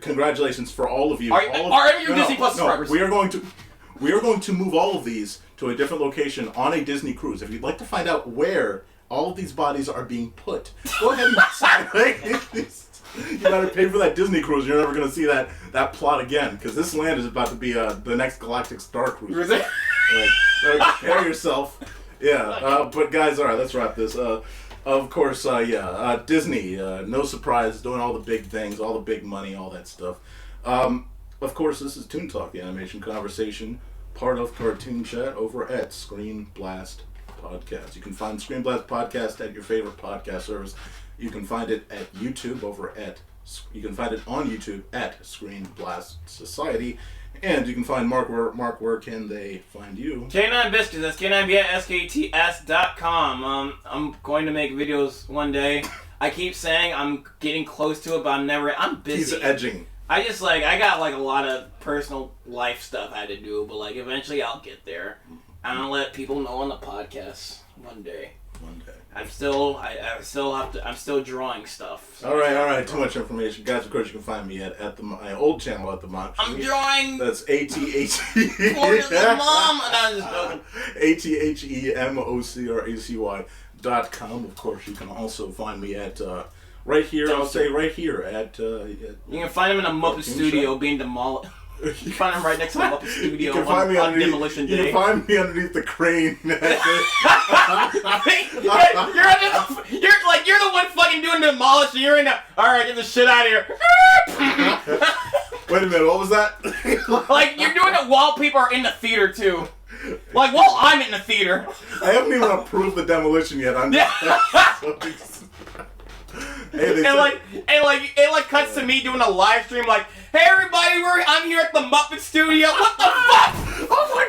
congratulations for all of you. Are any of your Disney Plus subscribers? We are going to move all of these to a different location on a Disney cruise. If you'd like to find out where all of these bodies are being put, go ahead and sign. You better pay for that Disney cruise. You're never going to see that plot again, because this land is about to be the next Galactic Star Cruise. Better prepare yourself. Yeah, but guys, all right, let's wrap this. Of course, Disney, no surprise, doing all the big things, all the big money, all that stuff. Of course, this is ToonTalk, the animation conversation, part of CartoonChat over at ScreenBlast Podcast. You can find ScreenBlast Podcast at your favorite podcast service. You can find it at YouTube you can find it on YouTube at ScreenBlast Society. And you can find Mark, where can they find you? K9 Biscuits, that's K9BSKTS.com. I'm going to make videos one day. I keep saying I'm getting close to it, but I'm busy. He's edging. I got a lot of personal life stuff I had to do, but eventually I'll get there. I'm gonna let people know on the podcast one day. I'm still drawing stuff. So. All right. Too much information, guys. Of course, you can find me at my old channel at the Mock. I'm drawing. That's ATHE. Mom. And I'm just joking. ATHEMOCRACY.com. Of course, you can also find me at right here. I'll say right here at. You can find him in a Muppet studio being demolished. You can find him right next to the Muppet Studio on Demolition Day. You can find me underneath the crane. You're the one fucking doing demolish, and you're in the, alright, get the shit out of here. Wait a minute, what was that? You're doing it while people are in the theater, too. While I'm in the theater. I haven't even approved the demolition yet. I'm it cuts to me doing a live stream hey everybody, I'm here at the Muppet Studio. What the fuck? Oh my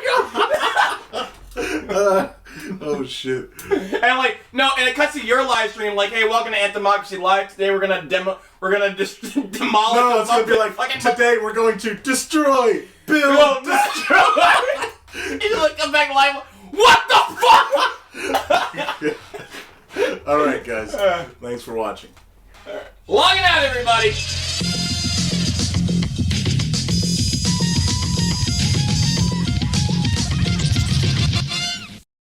god! Oh shit! And and it cuts to your live stream hey, welcome to Anthemocracy Live. Today we're gonna demolish. No, it's gonna be today we're going to destroy, build, destroy. You just come back live. What the fuck? All right, guys. Thanks for watching. Logging out, everybody.